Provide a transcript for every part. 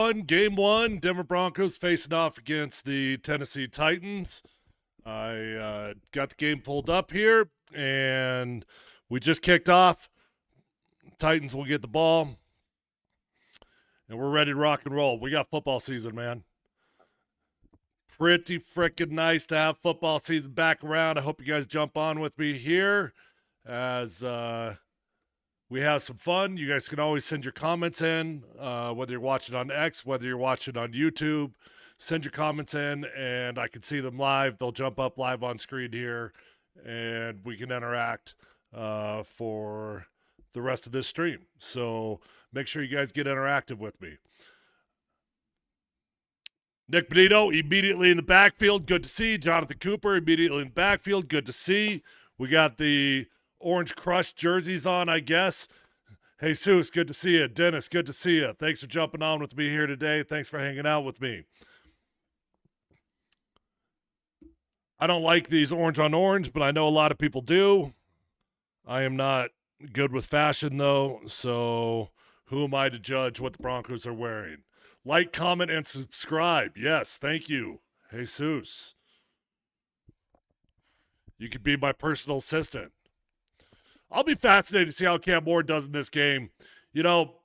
Game one, Denver Broncos facing off against the Tennessee Titans. I got the game pulled up here, and we just kicked off. Titans will get the ball, and we're ready to rock and roll. We got football season, man. Pretty freaking nice to have football season back around. I hope you guys jump on with me here as we have some fun. You guys can always send your comments in, whether you're watching on X, whether you're watching on YouTube. Send your comments in, and I can see them live. They'll jump up live on screen here, and we can interact for the rest of this stream. So make sure you guys get interactive with me. Nick Benito immediately in the backfield. Good to see. Jonathan Cooper immediately in the backfield. Good to see. We got the Orange Crush jerseys on, I guess. Hey, Jesus, good to see you. Dennis, good to see you. Thanks for jumping on with me here today. Thanks for hanging out with me. I don't like these orange on orange, but I know a lot of people do. I am not good with fashion, though, so who am I to judge what the Broncos are wearing? Like, comment, and subscribe. Yes, thank you, Jesus. You could be my personal assistant. I'll be fascinated to see how Cam Ward does in this game. You know,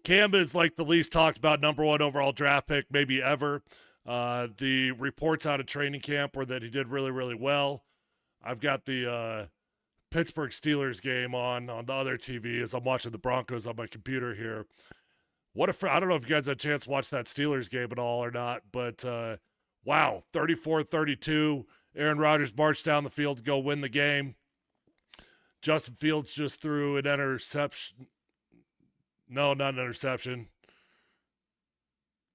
Cam is like the least talked about number one overall draft pick maybe ever. The reports out of training camp were that he did really, really well. I've got the Pittsburgh Steelers game on the other TV as I'm watching the Broncos on my computer here. I don't know if you guys had a chance to watch that Steelers game at all or not, but wow, 34-32. Aaron Rodgers marched down the field to go win the game. Justin Fields just threw an interception. No, not an interception.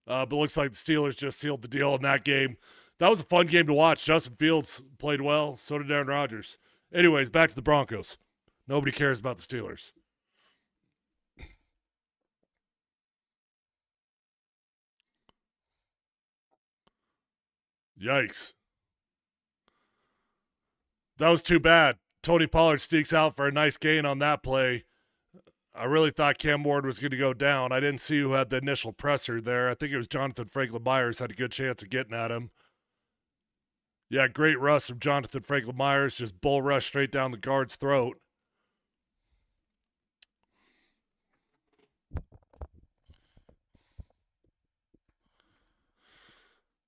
But looks like the Steelers just sealed the deal in that game. That was a fun game to watch. Justin Fields played well. So did Aaron Rodgers. Anyways, back to the Broncos. Nobody cares about the Steelers. Yikes. That was too bad. Tony Pollard sneaks out for a nice gain on that play. I really thought Cam Ward was going to go down. I didn't see who had the initial presser there. I think it was Jonathan Franklin Myers had a good chance of getting at him. Yeah, great rush from Jonathan Franklin Myers. Just bull rush straight down the guard's throat.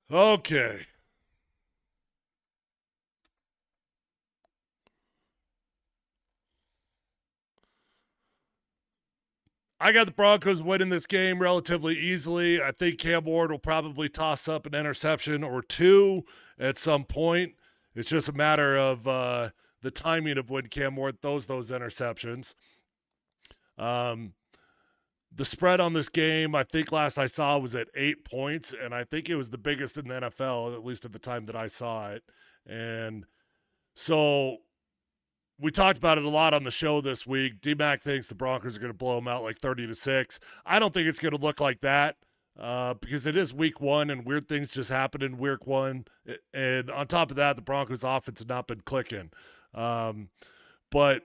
Okay. I got the Broncos winning this game relatively easily. I think Cam Ward will probably toss up an interception or two at some point. It's just a matter of the timing of when Cam Ward throws those interceptions. The spread on this game, I think last I saw, was at 8 points, and I think it was the biggest in the NFL, at least at the time that I saw it. And so we talked about it a lot on the show this week. D-Mac thinks the Broncos are going to blow them out like 30-6. I don't think it's going to look like that because it is week one and weird things just happen in week one. And on top of that, the Broncos offense has not been clicking. But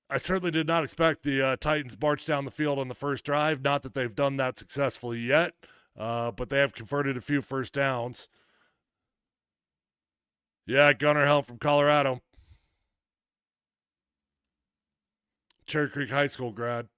I certainly did not expect the Titans march down the field on the first drive. Not that they've done that successfully yet, but they have converted a few first downs. Yeah, Gunnar Helm from Colorado. Cherry Creek High School grad.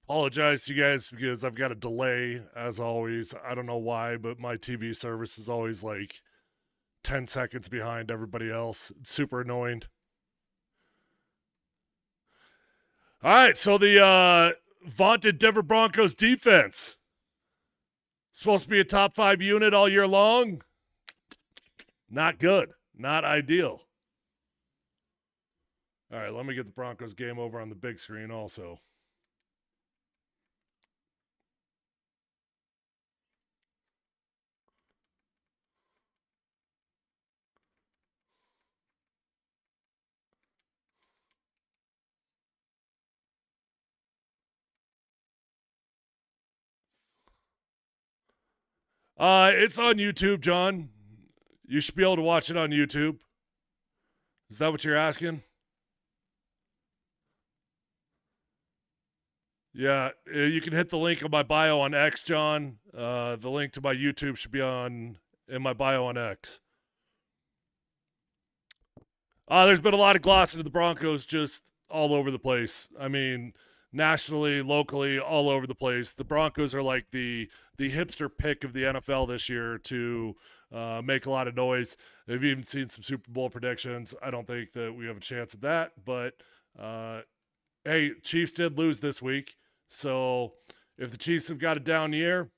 Apologize to you guys because I've got a delay as always. I don't know why, but my TV service is always like 10 seconds behind everybody else. It's super annoying. All right, so the vaunted Denver Broncos defense. Supposed to be a top 5 unit all year long. Not good. Not ideal. All right, let me get the Broncos game over on the big screen also. It's on YouTube, John. You should be able to watch it on YouTube. Is that what you're asking? Yeah, you can hit the link on my bio on X, John. The link to my YouTube should be on in my bio on X. There's been a lot of glossing of the Broncos just all over the place. I mean, nationally, locally, all over the place. The Broncos are like the hipster pick of the NFL this year to make a lot of noise. They've even seen some Super Bowl predictions. I don't think that we have a chance at that, but uh, hey, Chiefs did lose this week, so if the Chiefs have got a down year,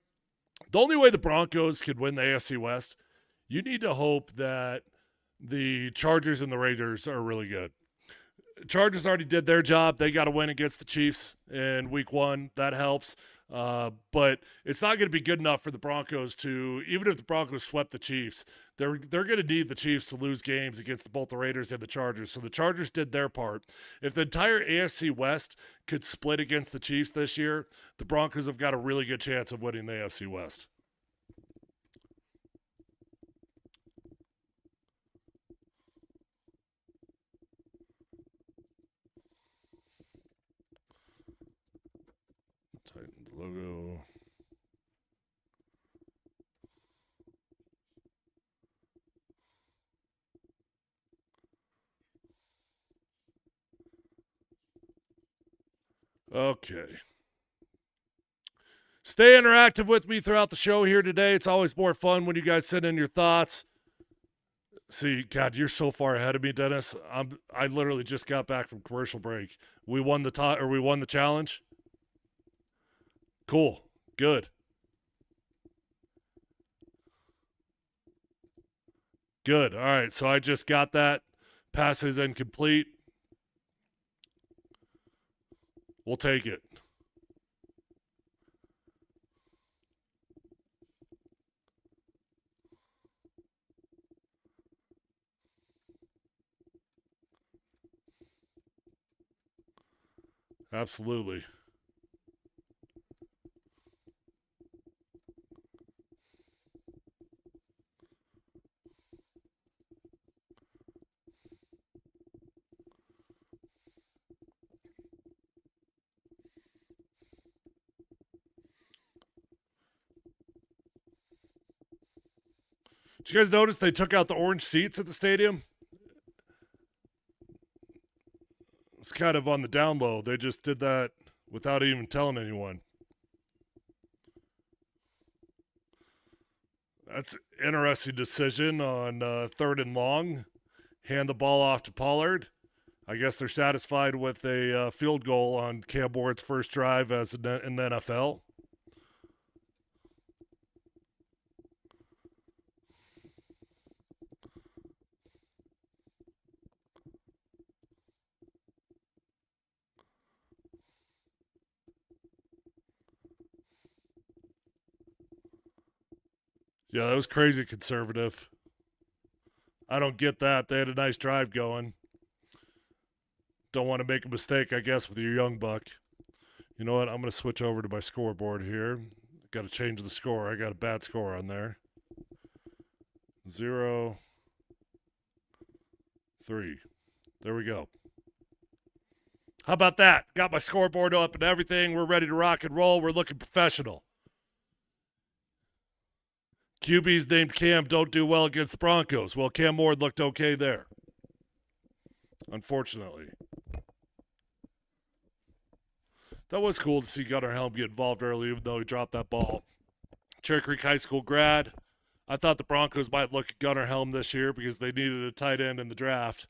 the only way the Broncos could win the AFC West, you need to hope that the Chargers and the Raiders are really good. Chargers already did their job. They got to win against the Chiefs in week one. That helps. But it's not going to be good enough for the Broncos to, even if the Broncos swept the Chiefs, they're going to need the Chiefs to lose games against both the Raiders and the Chargers. So the Chargers did their part. If the entire AFC West could split against the Chiefs this year, the Broncos have got a really good chance of winning the AFC West. Titans logo. Okay. Stay interactive with me throughout the show here today. It's always more fun when you guys send in your thoughts. See, God, you're so far ahead of me, Dennis. I literally just got back from commercial break. We won the or we won the challenge. Cool. Good. Good. All right. So I just got that. Passes incomplete. We'll take it. Absolutely. Did you guys notice they took out the orange seats at the stadium? It's kind of on the down low. They just did that without even telling anyone. That's an interesting decision on third and long. Hand the ball off to Pollard. I guess they're satisfied with a field goal on Cam Ward's first drive as in the NFL. Yeah, that was crazy conservative. I don't get that. They had a nice drive going. Don't want to make a mistake, I guess, with your young buck. You know what? I'm going to switch over to my scoreboard here. Got to change the score. I got a bad score on there. 0-3. There we go. How about that? Got my scoreboard up and everything. We're ready to rock and roll. We're looking professional. QBs named Cam don't do well against the Broncos. Well, Cam Ward looked okay there. Unfortunately. That was cool to see Gunnar Helm get involved early, even though he dropped that ball. Cherry Creek High School grad. I thought the Broncos might look at Gunnar Helm this year because they needed a tight end in the draft.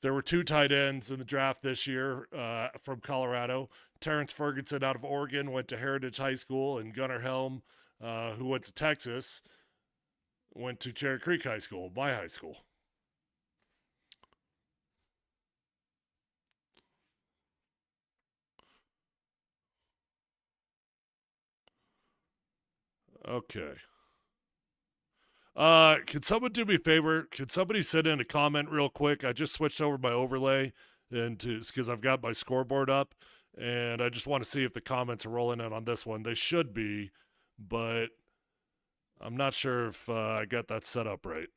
There were two tight ends in the draft this year from Colorado. Terrence Ferguson out of Oregon went to Heritage High School, and Gunnar Helm, who went to Texas, went to Cherry Creek High School, my high school. Okay. Can someone do me a favor? Could somebody send in a comment real quick? I just switched over my overlay into because I've got my scoreboard up, and I just want to see if the comments are rolling in on this one. They should be, but I'm not sure if I got that set up right.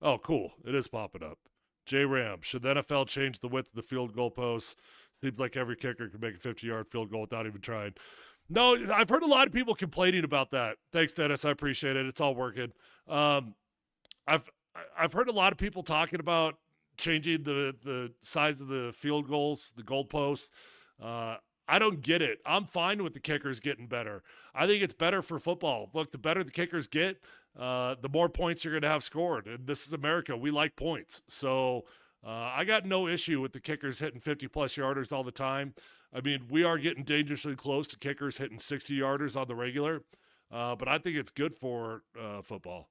Oh, cool. It is popping up. J Ram, should the NFL change the width of the field goal posts? Seems like every kicker can make a 50-yard field goal without even trying. No, I've heard a lot of people complaining about that. Thanks, Dennis. I appreciate it. It's all working. Um, I've I've heard a lot of people talking about changing the size of the field goals, the goalposts. Uh, I don't get it. I'm fine with the kickers getting better. I think it's better for football. Look, the better the kickers get, the more points you're going to have scored. And this is America. We like points. So I got no issue with the kickers hitting 50-plus yarders all the time. I mean, we are getting dangerously close to kickers hitting 60 yarders on the regular, but I think it's good for football.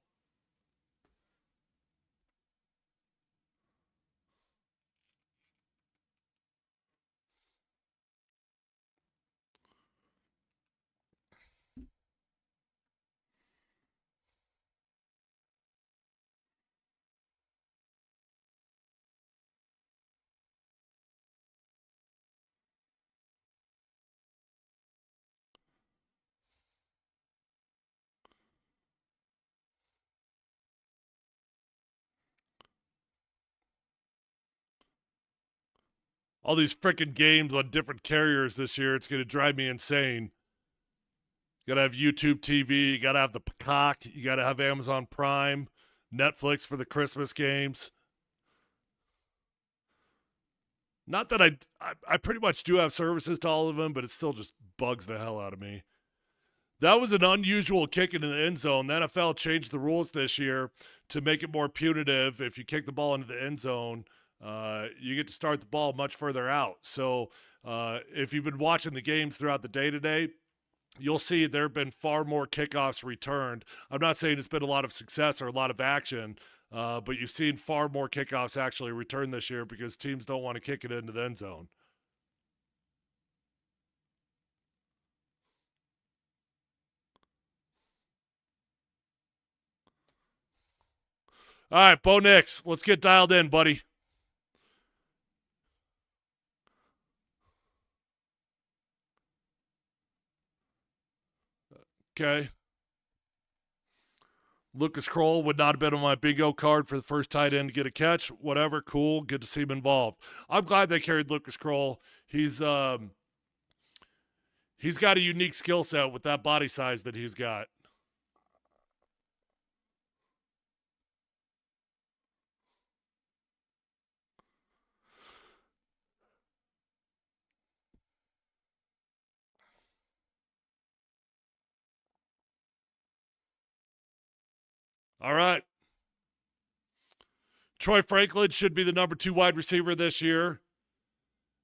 All these freaking games on different carriers this year, it's going to drive me insane. You got to have YouTube TV, you got to have the Peacock, you got to have Amazon Prime, Netflix for the Christmas games. Not that I pretty much do have services to all of them, but it still just bugs the hell out of me. That was an unusual kick into the end zone. The NFL changed the rules this year to make it more punitive. If you kick the ball into the end zone, you get to start the ball much further out. So if you've been watching the games throughout the day today, you'll see there have been far more kickoffs returned. I'm not saying it's been a lot of success or a lot of action, but you've seen far more kickoffs actually return this year because teams don't want to kick it into the end zone. All right, Bo Nix, let's get dialed in, buddy. Okay. Lucas Kroll would not have been on my bingo card for the first tight end to get a catch. Whatever, cool. Good to see him involved. I'm glad they carried Lucas Kroll. He's got a unique skill set with that body size that he's got. All right. Troy Franklin should be the number 2 wide receiver this year.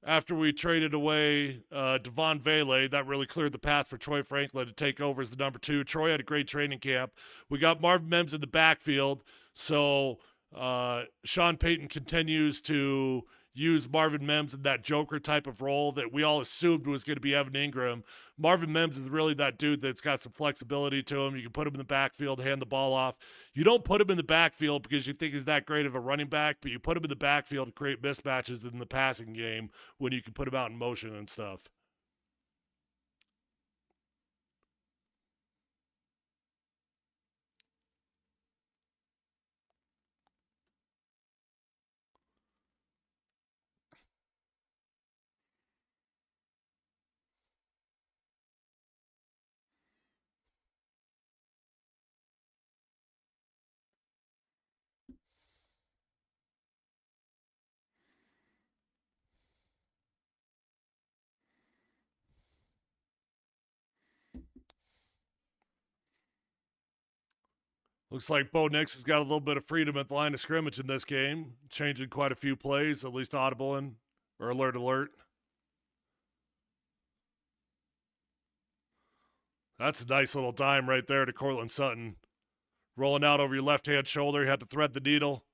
After we traded away Devon Vele, that really cleared the path for Troy Franklin to take over as the number 2. Troy had a great training camp. We got Marvin Mims in the backfield, so Sean Payton continues to use Marvin Mims in that Joker type of role that we all assumed was going to be Evan Ingram. Marvin Mims is really that dude that's got some flexibility to him. You can put him in the backfield, hand the ball off. You don't put him in the backfield because you think he's that great of a running back, but you put him in the backfield to create mismatches in the passing game when you can put him out in motion and stuff. Looks like Bo Nix has got a little bit of freedom at the line of scrimmage in this game, changing quite a few plays, at least audible in or alert alert. That's a nice little dime right there to Cortland Sutton. Rolling out over your left hand shoulder. You had to thread the needle.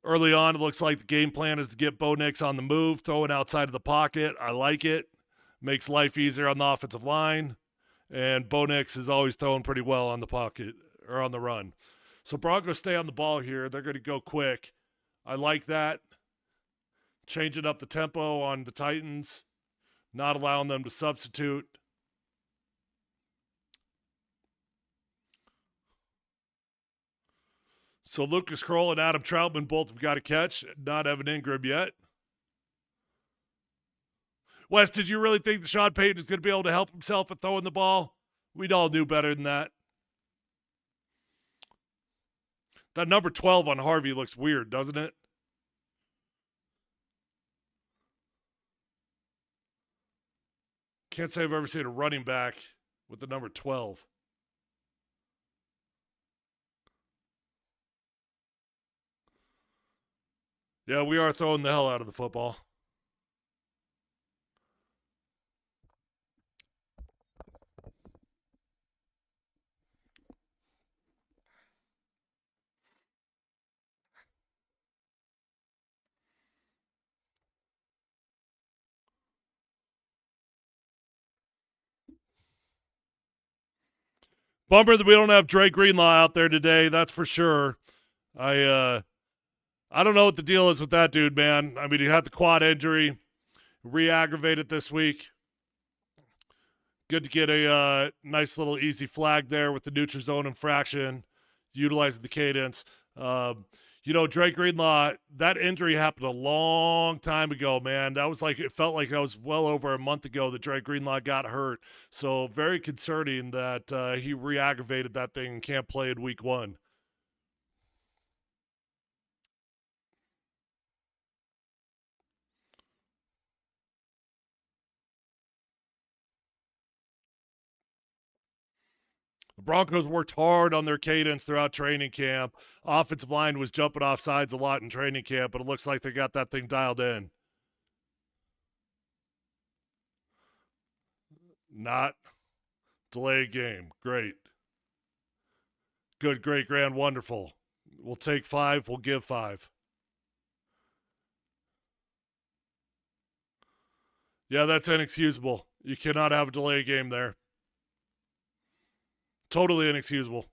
Early on, it looks like the game plan is to get Bo Nix on the move, throwing outside of the pocket. I like it. Makes life easier on the offensive line. And Bo Nix is always throwing pretty well on the pocket or on the run. So Broncos stay on the ball here. They're going to go quick. I like that. Changing up the tempo on the Titans. not allowing them to substitute. So Lucas Kroll and Adam Troutman both have got a catch. Not Evan Ingram yet. Wes, did you really think that Sean Payton is going to be able to help himself with throwing the ball? We'd all do better than that. That number 12 on Harvey looks weird, doesn't it? Can't say I've ever seen a running back with the number 12. Yeah, we are throwing the hell out of the football. Bummer that we don't have Dre Greenlaw out there today, that's for sure. I don't know what the deal is with that dude, man. I mean, he had the quad injury, re-aggravated this week. Good to get a nice little easy flag there with the neutral zone infraction, utilizing the cadence. Dre Greenlaw, that injury happened a long time ago, man. It felt like that was well over a month ago that Dre Greenlaw got hurt. So very concerning that he re-aggravated that thing and can't play in week 1. The Broncos worked hard on their cadence throughout training camp. Offensive line was jumping off sides a lot in training camp, but it looks like they got that thing dialed in. Not delay game. Great. Good, great, grand, wonderful. We'll take 5. We'll give 5. Yeah, that's inexcusable. You cannot have a delay game there. Totally inexcusable.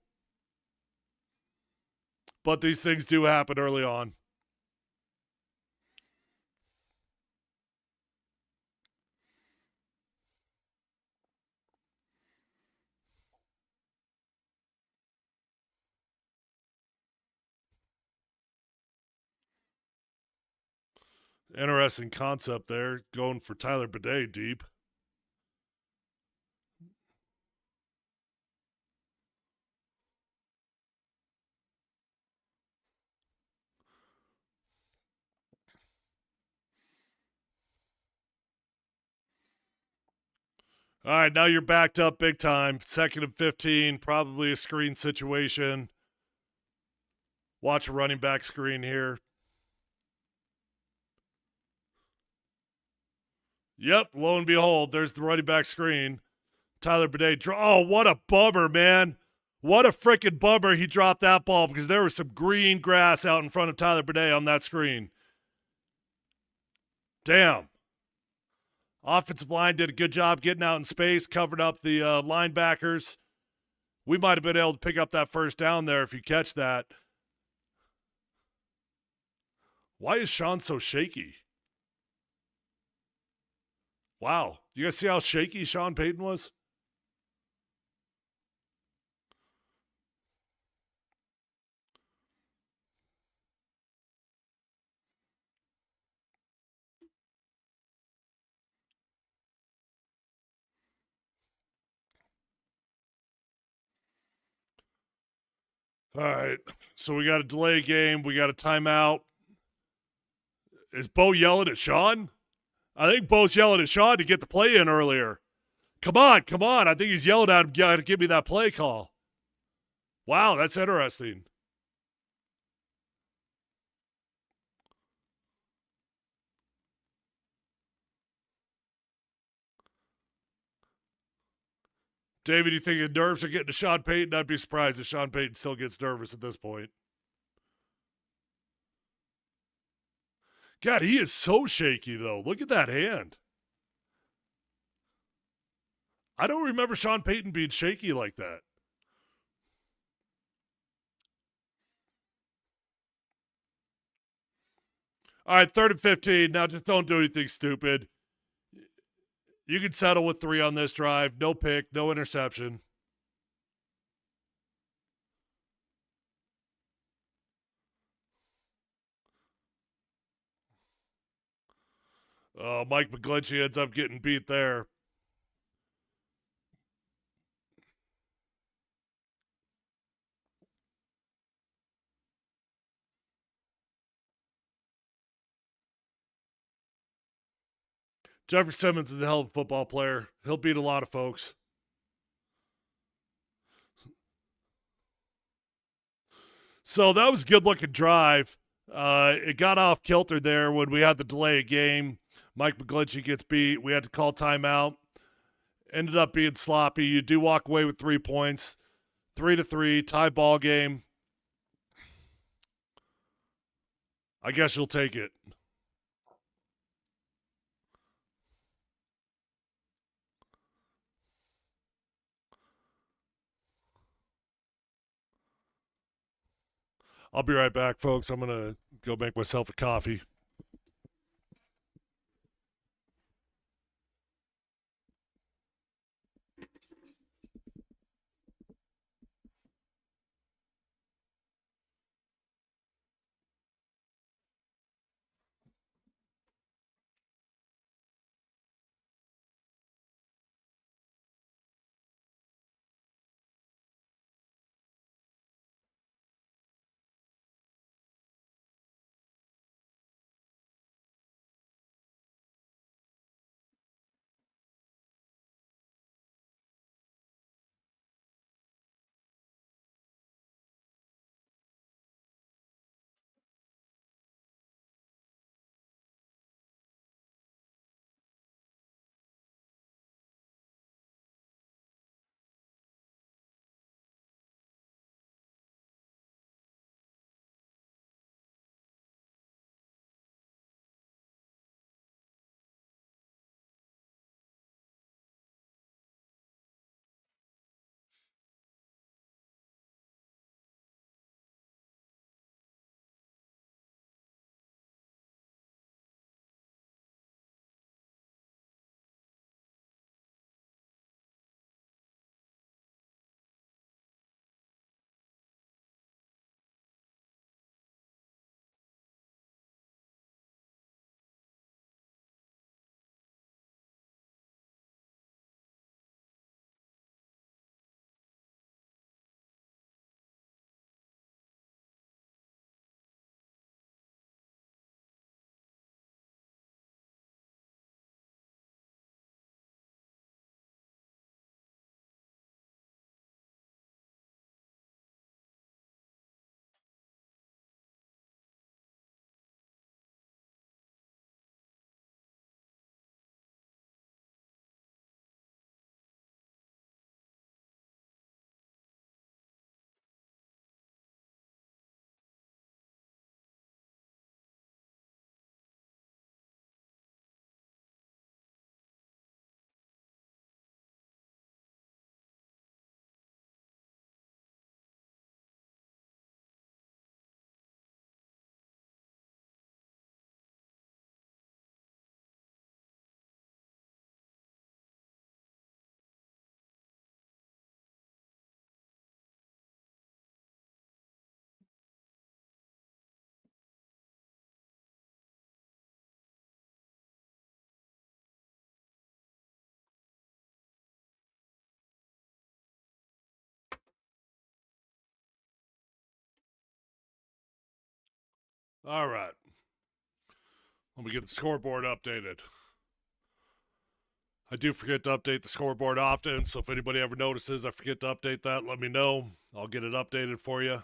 But these things do happen early on. Interesting concept there, going for Tyler Bidet deep. All right, now you're backed up big time. 2nd and 15, probably a screen situation. Watch a running back screen here. Yep, lo and behold, there's the running back screen. Tyler Bidet. Oh, what a bummer, man. What a freaking bummer he dropped that ball because there was some green grass out in front of Tyler Bidet on that screen. Damn. Offensive line did a good job getting out in space, covered up the linebackers. We might have been able to pick up that first down there if you catch that. Why is Sean so shaky? Wow. You guys see how shaky Sean Payton was? All right. So we got a delay game. We got a timeout. Is Bo yelling at Sean? I think Bo's yelling at Sean to get the play in earlier. Come on, come on. I think he's yelling at him, to give me that play call. Wow, that's interesting. David, you think the nerves are getting to Sean Payton? I'd be surprised if Sean Payton still gets nervous at this point. God, he is so shaky, though. Look at that hand. I don't remember Sean Payton being shaky like that. All right, 3rd and 15. Now just don't do anything stupid. You can settle with 3 on this drive. No pick, no interception. Mike McGlinchey ends up getting beat there. Jeffrey Simmons is a hell of a football player. He'll beat a lot of folks. So that was a good-looking drive. It got off kilter there when we had the delay of game. Mike McGlinchey gets beat. We had to call timeout. Ended up being sloppy. You do walk away with 3 points. 3-3, tie ball game. I guess you'll take it. I'll be right back, folks. I'm going to go make myself a coffee. All right. Let me get the scoreboard updated. I do forget to update the scoreboard often, so if anybody ever notices I forget to update that, let me know. I'll get it updated for you.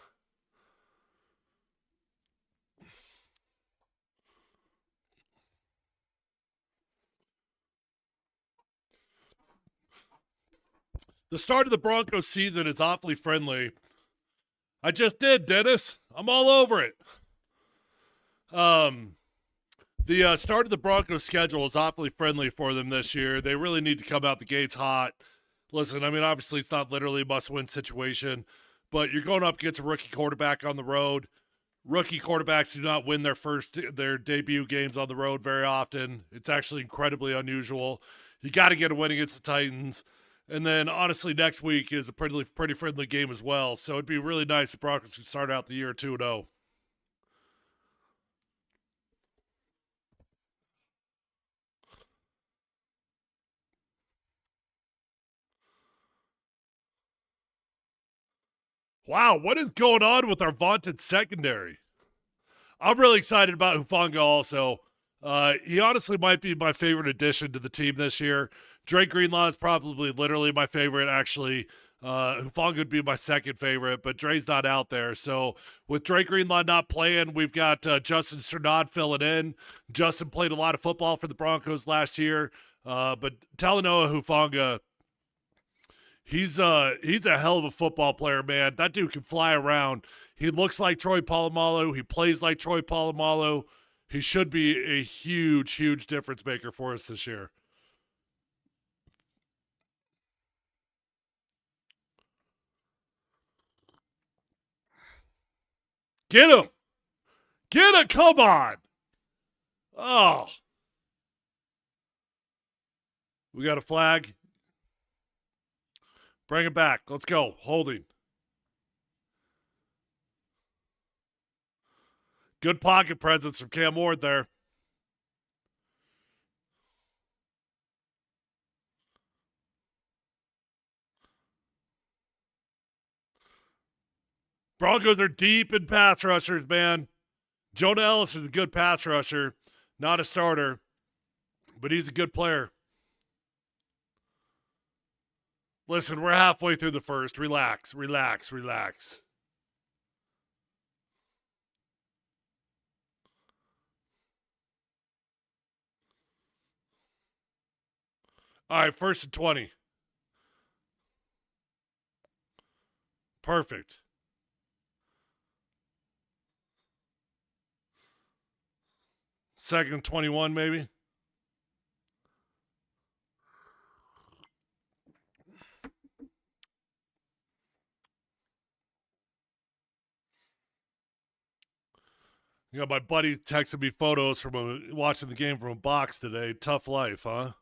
The start of the Broncos season is awfully friendly. I just did, Dennis. I'm all over it. The start of the Broncos schedule is awfully friendly for them this year. They really need to come out the gates hot. Listen, I mean, obviously it's not literally a must-win situation, but you're going up against a rookie quarterback on the road. Rookie quarterbacks do not win their debut games on the road very often. It's actually incredibly unusual. You got to get a win against the Titans. And then, honestly, next week is a pretty friendly game as well. So it'd be really nice if Broncos could start out the year 2-0. Wow, what is going on with our vaunted secondary? I'm really excited about Hufanga also. He honestly might be my favorite addition to the team this year. Drake Greenlaw is probably literally my favorite, actually. Hufanga would be my second favorite, but Dre's not out there. So with Drake Greenlaw not playing, we've got Justin Strnad filling in. Justin played a lot of football for the Broncos last year, but Talanoa Hufanga, he's a hell of a football player, man. That dude can fly around. He looks like Troy Polamalu. He plays like Troy Polamalu. He should be a huge difference maker for us this year. Get him! Get it! Come on! Oh. We got a flag. Bring it back. Let's go. Holding. Good pocket presence from Cam Ward there. Broncos are deep in pass rushers, man. Jonah Ellis is a good pass rusher, not a starter, but he's a good player. Listen, we're halfway through the first. Relax. All right, 1st and 20. Perfect. 2nd and 21, maybe. You know, my buddy texted me photos from watching the game from a box today. Tough life, huh?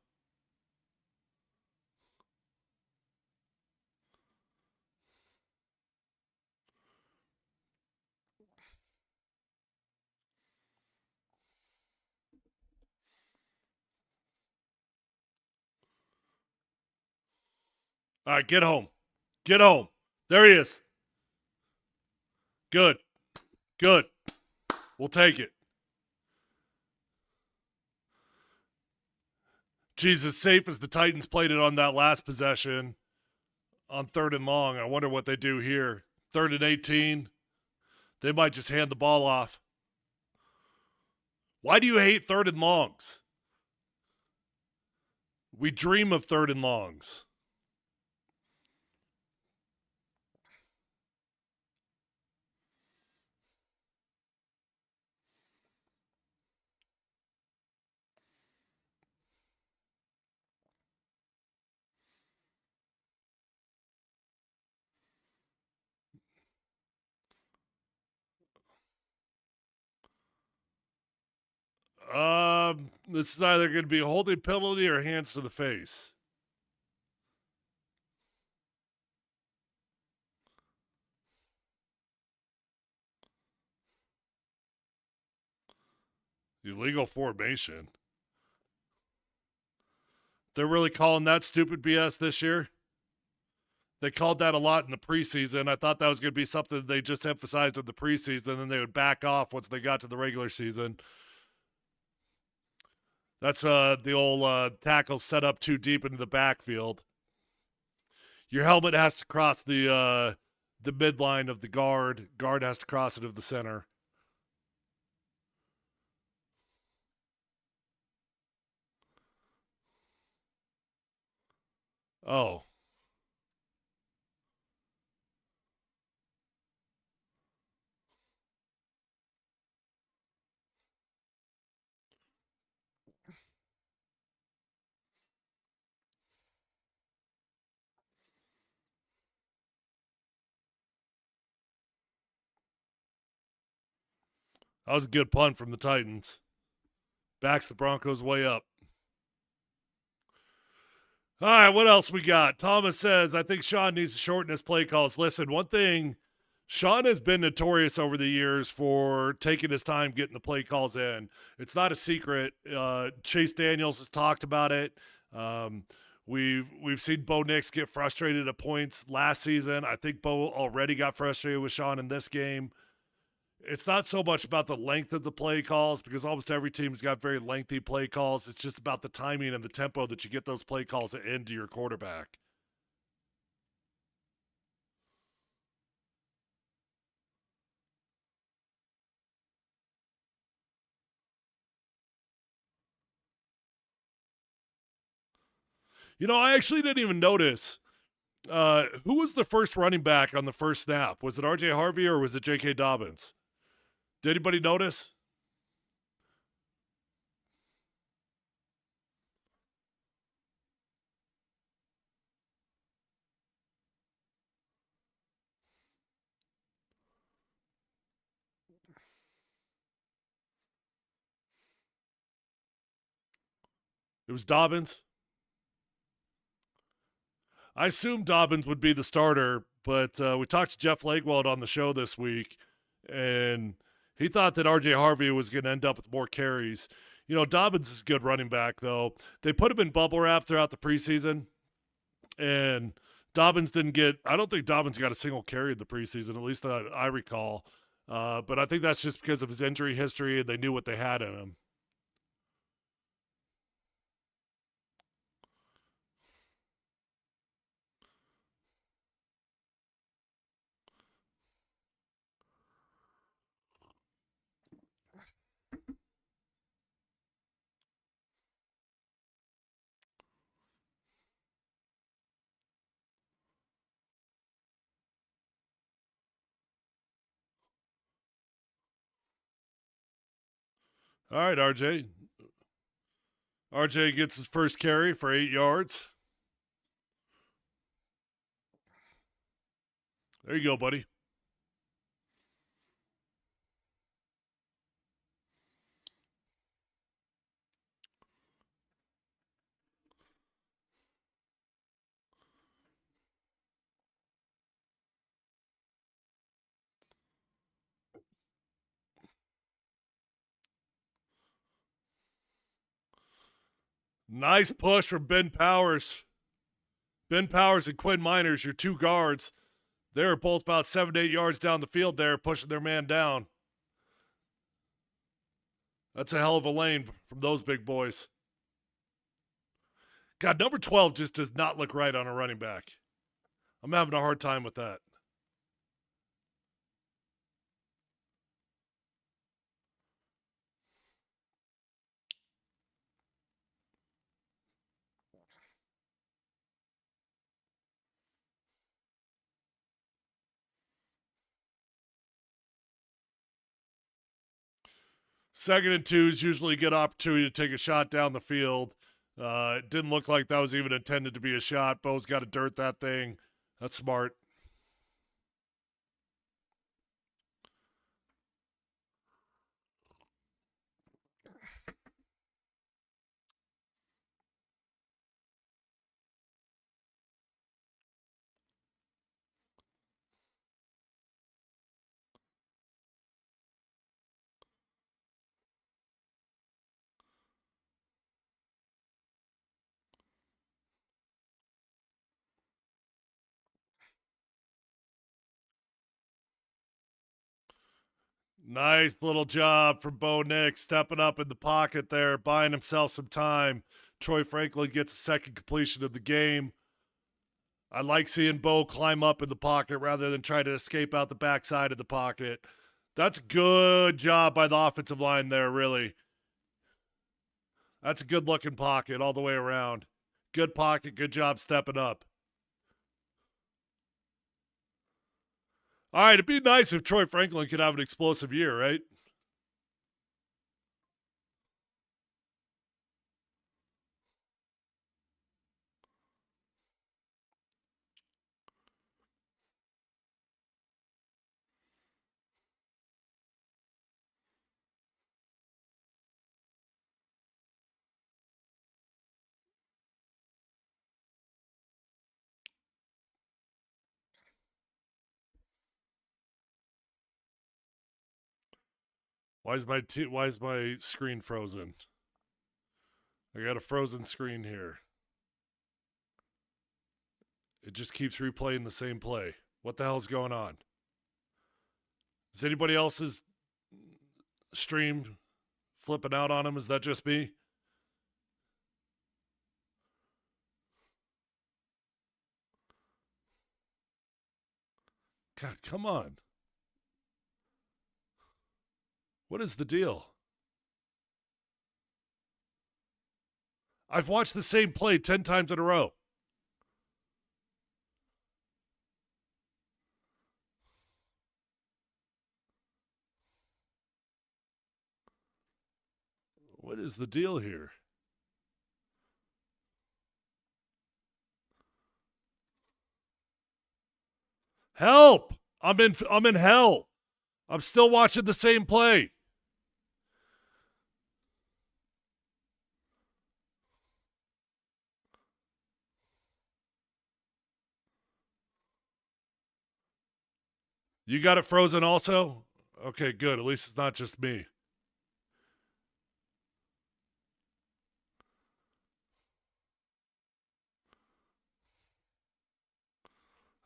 All right, get home. Get home. There he is. Good. We'll take it. Jesus, safe as the Titans played it on that last possession on 3rd and long. I wonder what they do here. 3rd and 18. They might just hand the ball off. Why do you hate 3rd and longs? We dream of 3rd and longs. This is either going to be a holding penalty or hands to the face. Illegal formation. They're really calling that stupid BS this year? They called that a lot in the preseason. I thought that was going to be something they just emphasized in the preseason, and they would back off once they got to the regular season. That's the old tackle set up too deep into the backfield. Your helmet has to cross the midline of the guard. Guard has to cross it of the center. Oh. That was a good punt from the Titans. Backs the Broncos way up. All right, what else we got? Thomas says, I think Sean needs to shorten his play calls. Listen, one thing, Sean has been notorious over the years for taking his time getting the play calls in. It's not a secret. Chase Daniels has talked about it. Um, we've seen Bo Nix get frustrated at points last season. I think Bo already got frustrated with Sean in this game. It's not so much about the length of the play calls because almost every team's got very lengthy play calls. It's just about the timing and the tempo that you get those play calls into your quarterback. I actually didn't even notice who was the first running back on the first snap. Was it R.J. Harvey or was it J.K. Dobbins? Did anybody notice? It was Dobbins. I assumed Dobbins would be the starter, but we talked to Jeff Legwold on the show this week, and he thought that R.J. Harvey was going to end up with more carries. Dobbins is a good running back, though. They put him in bubble wrap throughout the preseason, and Dobbins didn't get – I don't think Dobbins got a single carry in the preseason, at least that I recall. But I think that's just because of his injury history, and they knew what they had in him. All right, RJ. RJ gets his first carry for 8 yards. There you go, buddy. Nice push from Ben Powers. Ben Powers and Quinn Miners, your two guards. They're both about 7 to 8 yards down the field there, pushing their man down. That's a hell of a lane from those big boys. God, number 12 just does not look right on a running back. I'm having a hard time with that. Second and twos usually a good opportunity to take a shot down the field. It didn't look like that was even intended to be a shot. Bo's got to dirt that thing. That's smart. Nice little job from Bo Nix stepping up in the pocket there, buying himself some time. Troy Franklin gets a second completion of the game. I like seeing Bo climb up in the pocket rather than try to escape out the backside of the pocket. That's a good job by the offensive line there, really. That's a good looking pocket all the way around. Good pocket, good job stepping up. All right, it'd be nice if Troy Franklin could have an explosive year, right? Why is my screen frozen? I got a frozen screen here. It just keeps replaying the same play. What the hell's going on? Is anybody else's stream flipping out on him? Is that just me? God, come on. What is the deal? I've watched the same play 10 times in a row. What is the deal here? Help! I'm in hell. I'm still watching the same play. You got it frozen also? Okay, good. At least it's not just me.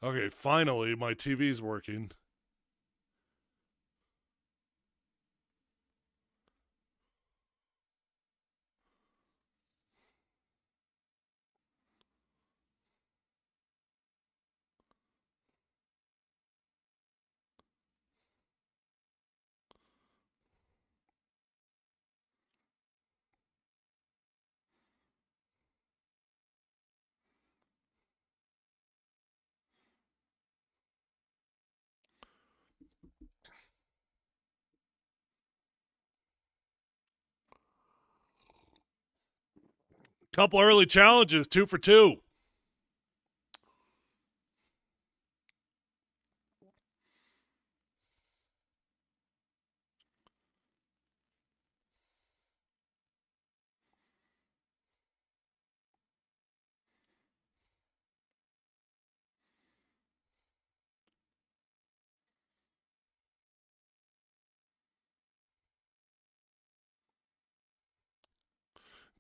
Okay, finally my TV's working. Couple early challenges, 2 for 2.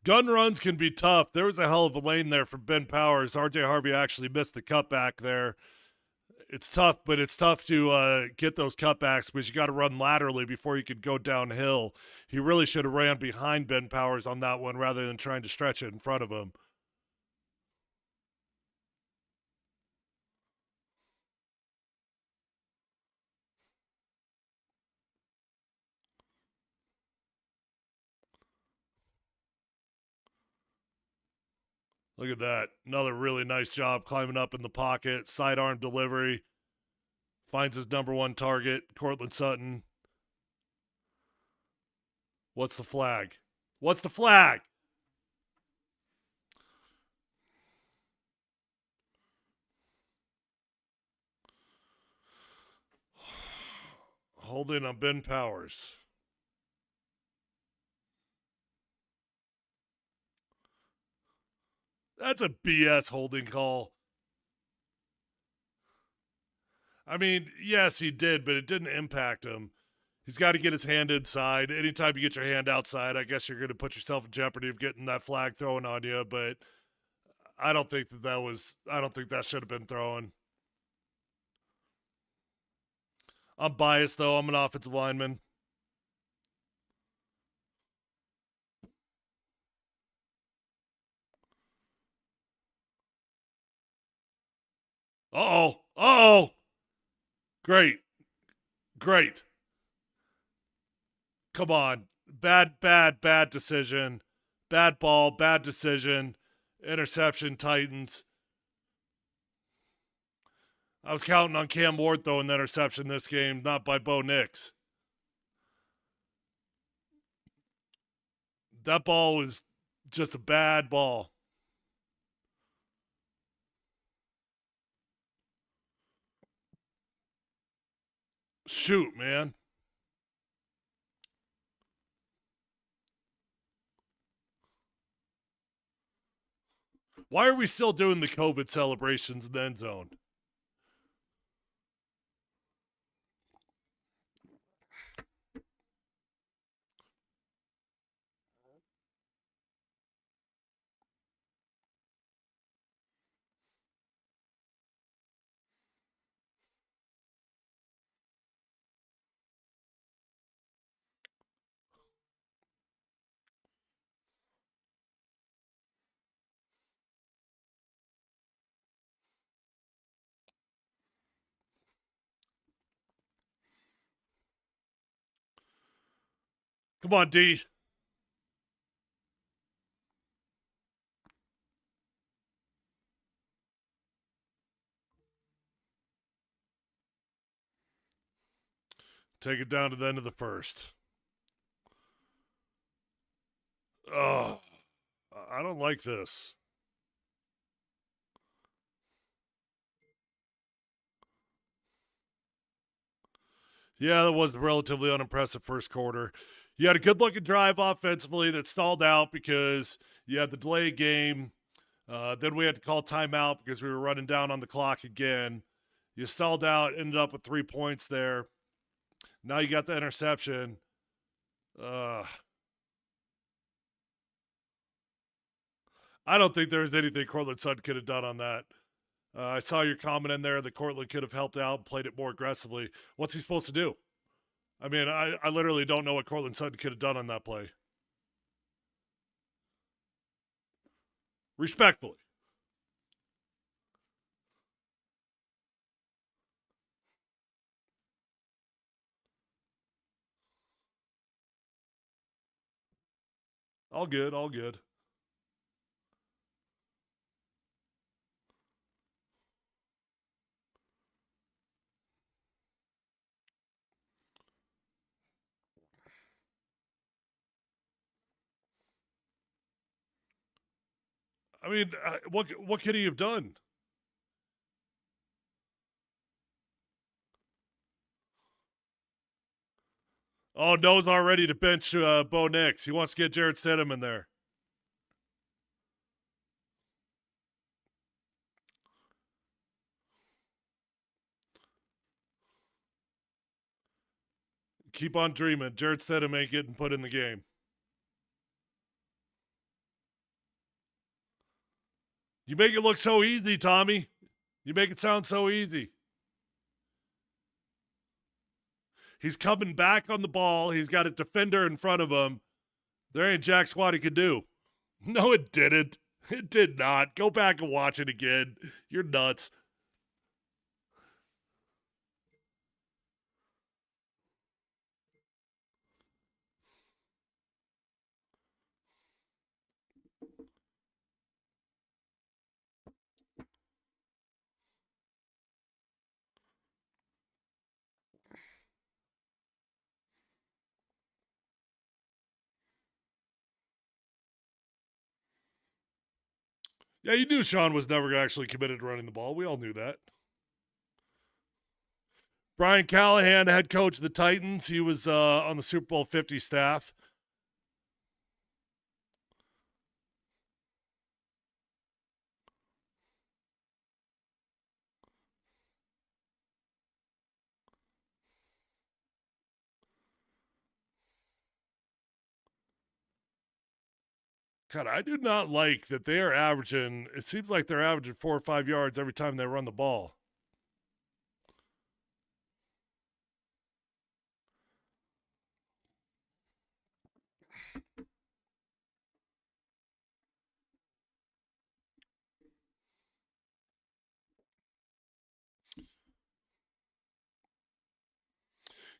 Gun runs can be tough. There was a hell of a lane there from Ben Powers. RJ Harvey actually missed the cutback there. It's tough, but it's tough to get those cutbacks because you got to run laterally before you could go downhill. He really should have ran behind Ben Powers on that one rather than trying to stretch it in front of him. Look at that. Another really nice job climbing up in the pocket. Sidearm delivery. Finds his number one target, Cortland Sutton. What's the flag? What's the flag? Holding on Ben Powers. That's a BS holding call. I mean, yes, he did, but it didn't impact him. He's got to get his hand inside. Anytime you get your hand outside, I guess you're going to put yourself in jeopardy of getting that flag thrown on you. But I don't think I don't think that should have been thrown. I'm biased though. I'm an offensive lineman. Uh oh. Great. Great. Come on. Bad decision. Bad ball, bad decision. Interception, Titans. I was counting on Cam Ward throwing the interception this game, not by Bo Nix. That ball was just a bad ball. Shoot, man. Why are we still doing the COVID celebrations in the end zone? Come on, D. Take it down to the end of the first. Oh, I don't like this. Yeah, that was a relatively unimpressive first quarter. You had a good looking drive offensively that stalled out because you had the delay game. Then we had to call timeout because we were running down on the clock again. You stalled out, ended up with 3 points there. Now you got the interception. I don't think there was anything Cortland Sutton could have done on that. I saw your comment in there that Cortland could have helped out and played it more aggressively. What's he supposed to do? I mean, I literally don't know what Cortland Sutton could have done on that play. Respectfully. All good, all good. I mean, what could he have done? Oh, Noah's already to bench Bo Nix. He wants to get Jared Stidham in there. Keep on dreaming. Jared Stidham ain't getting put in the game. You make it look so easy, Tommy. You make it sound so easy. He's coming back on the ball. He's got a defender in front of him. There ain't jack squat he could do. No, it didn't. It did not. Go back and watch it again. You're nuts. Yeah, you knew Sean was never actually committed to running the ball. We all knew that. Brian Callahan, head coach of the Titans. He was on the Super Bowl 50 staff. God, I do not like that they are averaging, it seems like they're averaging 4 or 5 yards every time they run the ball.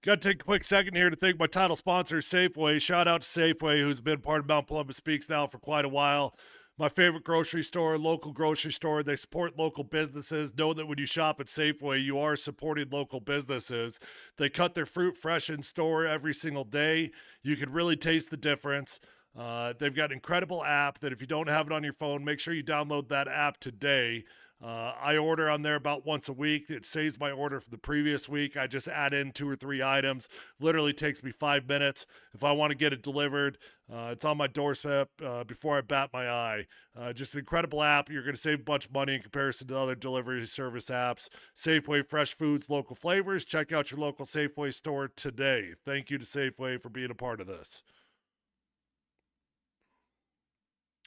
Got to take a quick second here to thank my title sponsor, Safeway. Shout out to Safeway, who's been part of Mount Columbus Speaks now for quite a while. My favorite grocery store, local grocery store. They support local businesses. Know that when you shop at Safeway, you are supporting local businesses. They cut their fruit fresh in store every single day. You can really taste the difference. They've got an incredible app that if you don't have it on your phone, make sure you download that app today. I order on there about once a week. It saves my order from the previous week. I just add in 2 or 3 items. Literally takes me 5 minutes. If I want to get it delivered, it's on my doorstep before I bat my eye. Just an incredible app. You're going to save a bunch of money in comparison to other delivery service apps. Safeway, fresh foods, local flavors. Check out your local Safeway store today. Thank you to Safeway for being a part of this.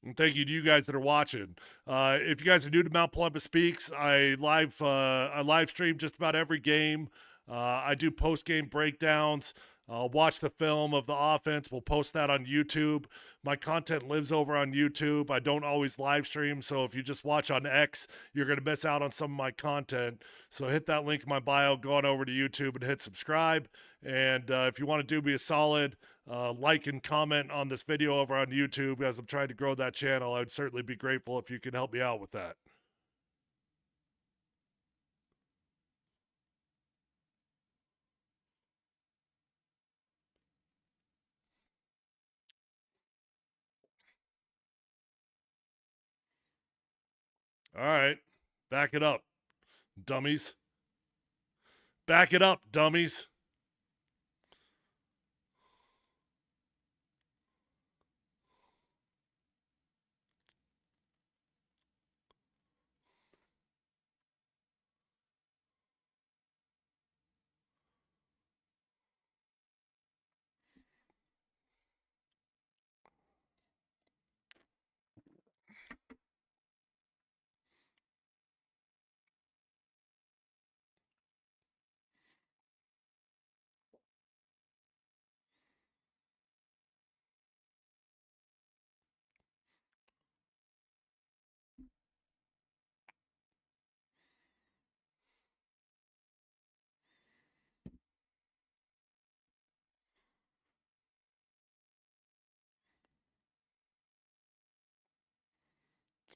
And thank you to you guys that are watching. If you guys are new to Mount Columbus Speaks, I live stream just about every game. I do post game breakdowns. Watch the film of the offense. We'll post that on YouTube. My content lives over on YouTube. I don't always live stream, so if you just watch on X, you're going to miss out on some of my content. So hit that link in my bio, go on over to YouTube and hit subscribe. And if you want to do me a solid, like and comment on this video over on YouTube as I'm trying to grow that channel, I would certainly be grateful if you could help me out with that. All right. Back it up, dummies. Back it up, dummies.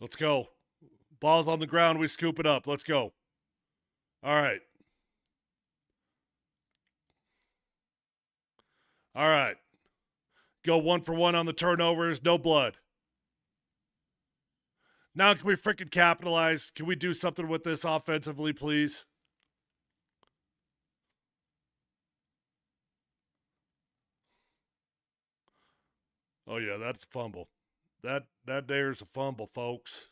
Let's go. Ball's on the ground. We scoop it up. Let's go. All right. All right. Go 1-for-1 on the turnovers. No blood. Now can we freaking capitalize? Can we do something with this offensively, please? Oh yeah, that's a fumble. That there's a fumble, folks.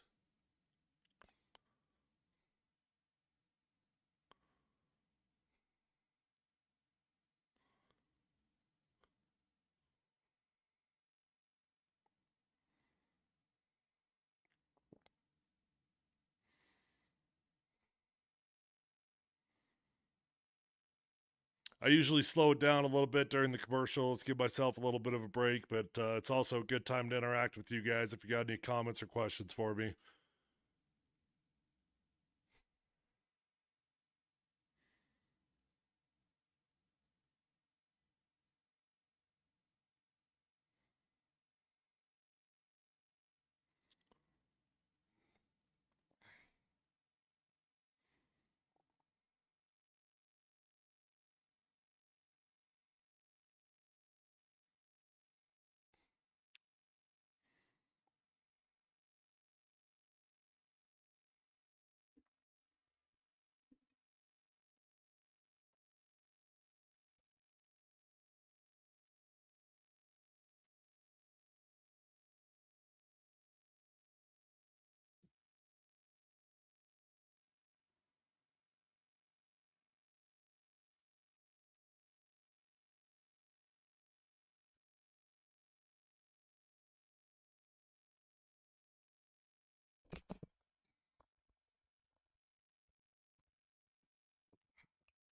I usually slow it down a little bit during the commercials, give myself a little bit of a break, but it's also a good time to interact with you guys if you got any comments or questions for me.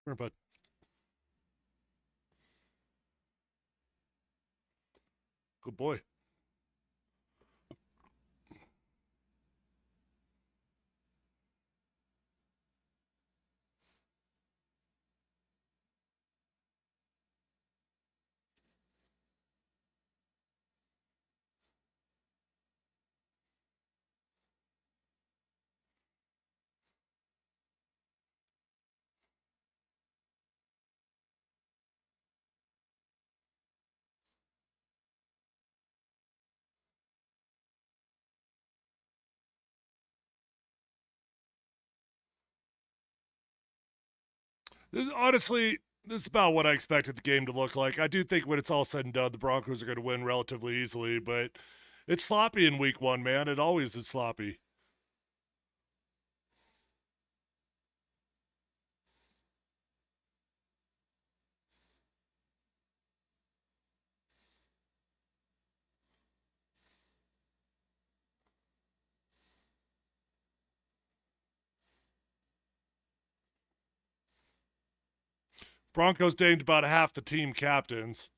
Come here, bud. Good boy. Honestly, this is about what I expected the game to look like. I do think when it's all said and done, the Broncos are going to win relatively easily, but it's sloppy in week one, man. It always is sloppy. Broncos named about half the team captains.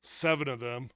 7 of them.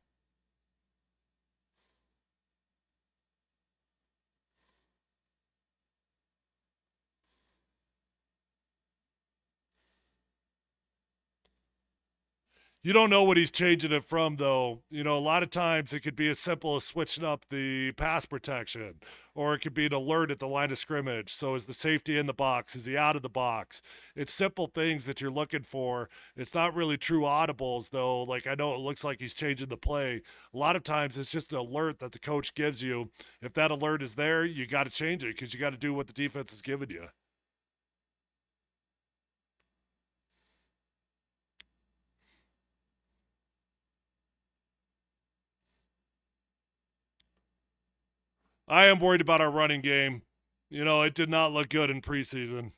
You don't know what he's changing it from, though. You know, a lot of times it could be as simple as switching up the pass protection, or it could be an alert at the line of scrimmage. So, is the safety in the box? Is he out of the box? It's simple things that you're looking for. It's not really true audibles, though. Like, I know it looks like he's changing the play. A lot of times it's just an alert that the coach gives you. If that alert is there, you got to change it because you got to do what the defense is giving you. I am worried about our running game. You know, it did not look good in preseason.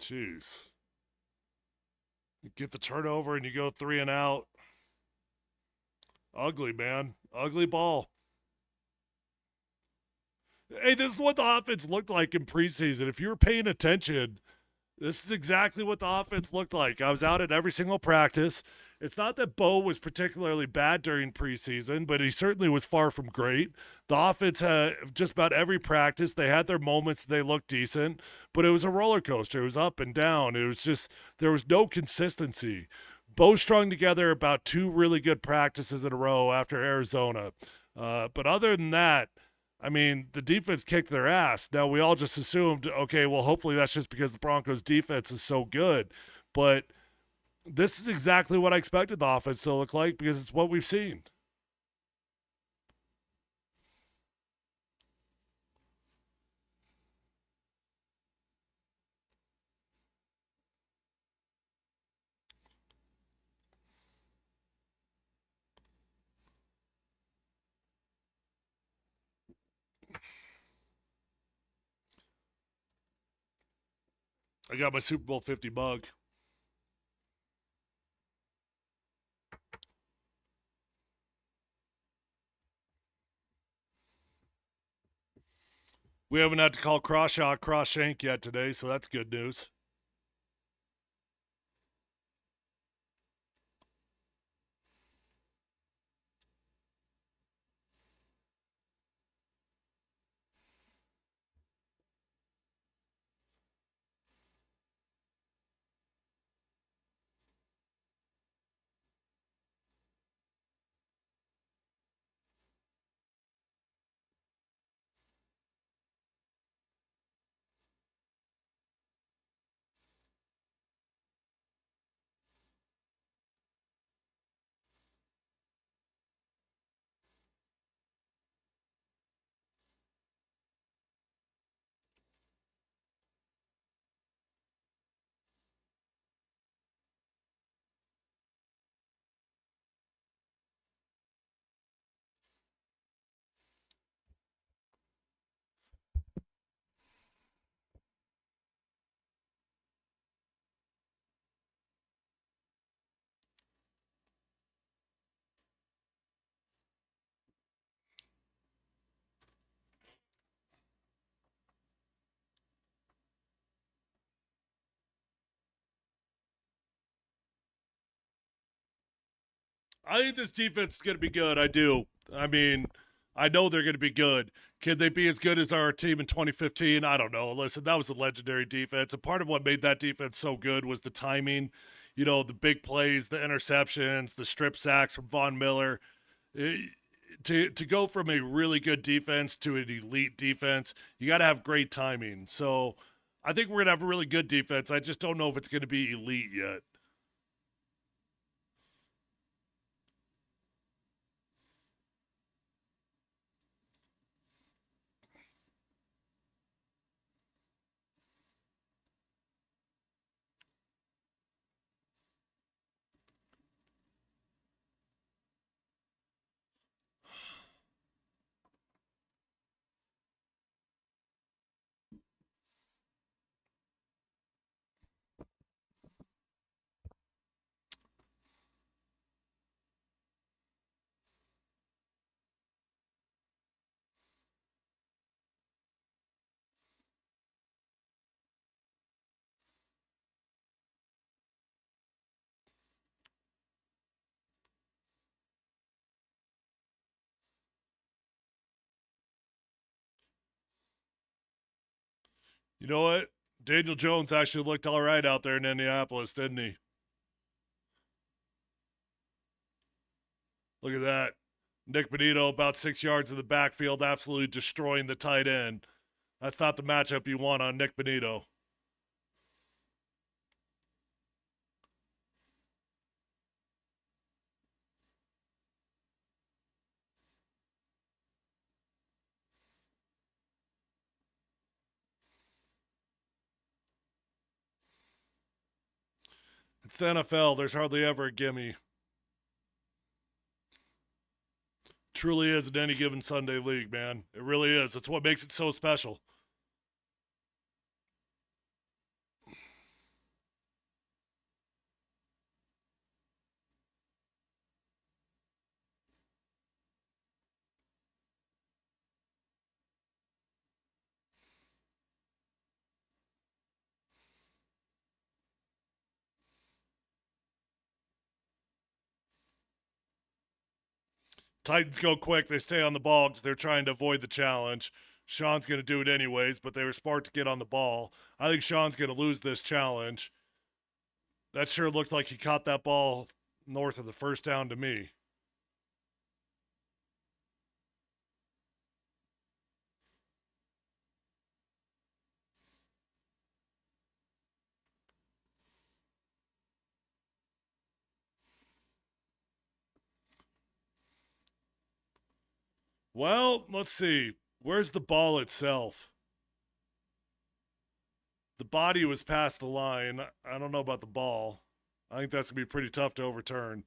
Jeez. You get the turnover and you go 3 and out. Ugly, man. Ugly ball. Hey, this is what the offense looked like in preseason. If you were paying attention, this is exactly what the offense looked like. I was out at every single practice. It's not that Bo was particularly bad during preseason, but he certainly was far from great. The offense had just about every practice. They had their moments. They looked decent, but it was a roller coaster. It was up and down. It was just, there was no consistency. Bo strung together about 2 really good practices in a row after Arizona. But other than that, I mean, the defense kicked their ass. Now, we all just assumed, okay, well, hopefully that's just because the Broncos' defense is so good. But this is exactly what I expected the offense to look like because it's what we've seen. I got my Super Bowl 50 mug. We haven't had to call Crawshaw Crawshank yet today, so that's good news. I think this defense is going to be good. I do. I mean, I know they're going to be good. Can they be as good as our team in 2015? I don't know. Listen, that was a legendary defense. And part of what made that defense so good was the timing, you know, the big plays, the interceptions, the strip sacks from Von Miller. To go from a really good defense to an elite defense, you got to have great timing. So I think we're going to have a really good defense. I just don't know if it's going to be elite yet. You know what? Daniel Jones actually looked all right out there in Indianapolis, didn't he? Look at that. Nick Benito about 6 yards in the backfield, absolutely destroying the tight end. That's not the matchup you want on Nick Benito. It's the NFL. There's hardly ever a gimme. Truly is in any given Sunday league, man. It really is. That's what makes it so special. Titans go quick. They stay on the ball because they're trying to avoid the challenge. Sean's going to do it anyways, but they were smart to get on the ball. I think Sean's going to lose this challenge. That sure looked like he caught that ball north of the first down to me. Well, let's see. Where's the ball itself? The body was past the line. I don't know about the ball. I think that's going to be pretty tough to overturn.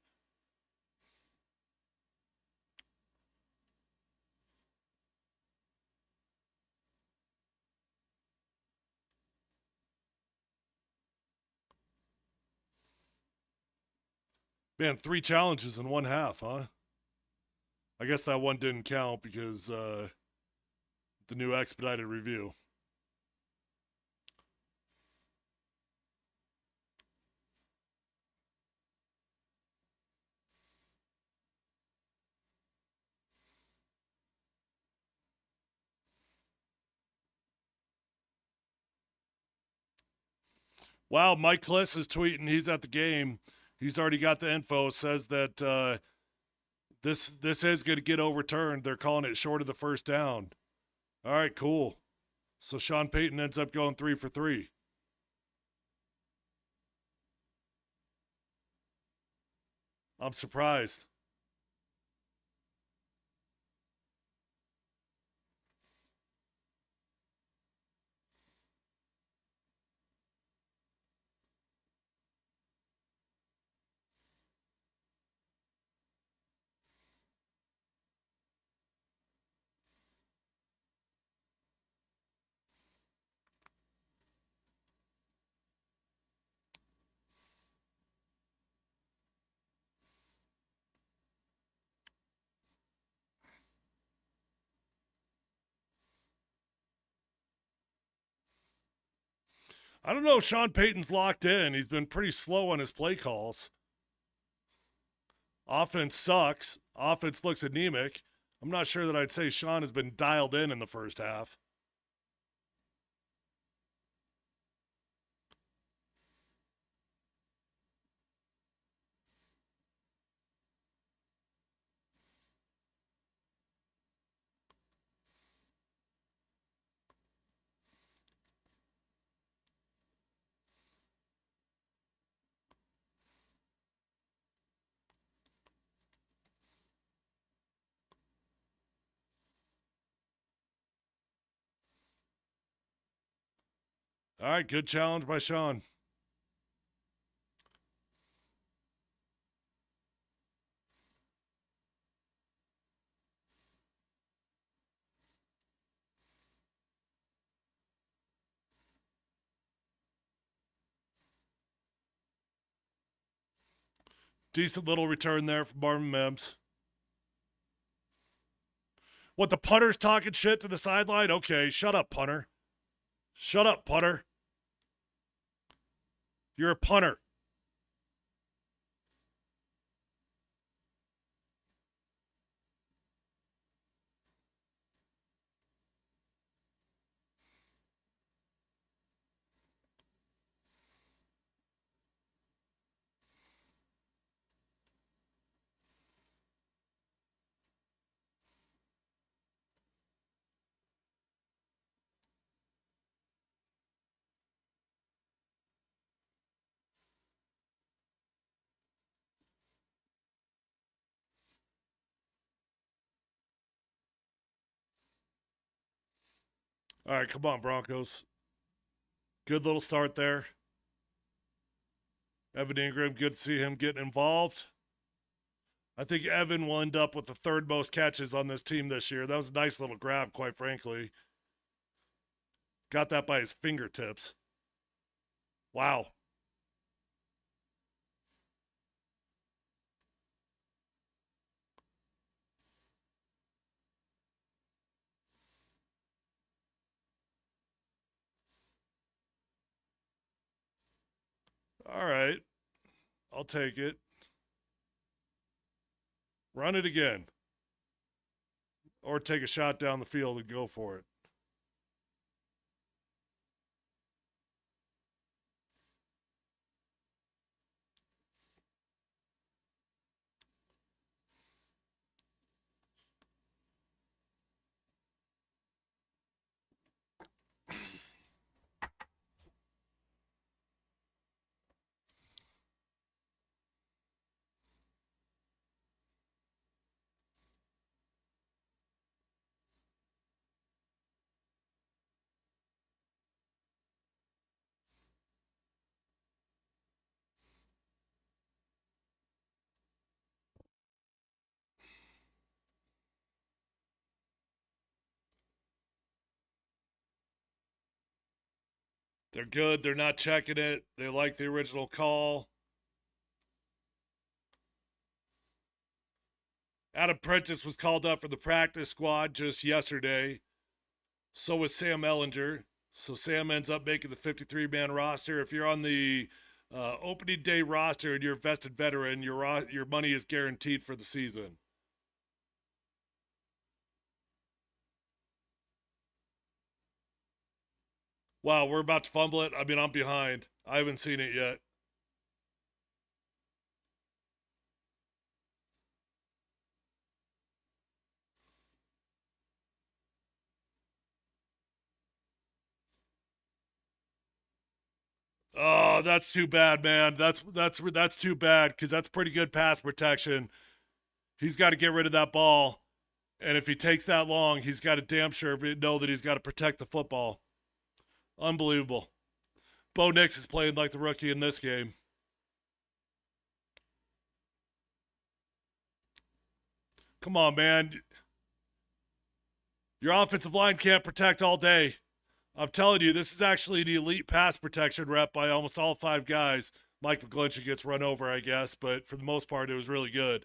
Man, 3 challenges in one half, huh? I guess that one didn't count because the new expedited review. Wow, Mike Kliss is tweeting. He's at the game. He's already got the info. Says that this is going to get overturned. They're calling it short of the first down. All right, cool. So Sean Payton ends up going 3 for 3. I'm surprised. I don't know if Sean Payton's locked in. He's been pretty slow on his play calls. Offense sucks. Offense looks anemic. I'm not sure that I'd say Sean has been dialed in the first half. All right, good challenge by Sean. Decent little return there from Marvin Mims. What, the punter's talking shit to the sideline? Okay, shut up, punter. Shut up, punter. You're a punter. All right, come on, Broncos. Good little start there. Evan Ingram, good to see him getting involved. I think Evan will end up with the third most catches on this team this year. That was a nice little grab, quite frankly. Got that by his fingertips. Wow. All right. I'll take it. Run it again. Or take a shot down the field and go for it. They're good. They're not checking it. They like the original call. Adam Prentice was called up for the practice squad just yesterday. So was Sam Ellinger. So Sam ends up making the 53-man roster. If you're on the opening day roster and you're a vested veteran, your money is guaranteed for the season. Wow, we're about to fumble it. I mean, I'm behind. I haven't seen it yet. Oh, that's too bad, man. That's too bad because that's pretty good pass protection. He's got to get rid of that ball, and if he takes that long, he's got to damn sure know that he's got to protect the football. Unbelievable. Bo Nix is playing like the rookie in this game. Come on, man. Your offensive line can't protect all day. I'm telling you, this is actually the elite pass protection rep by almost all five guys. Mike McGlinchey gets run over, I guess, but for the most part, it was really good.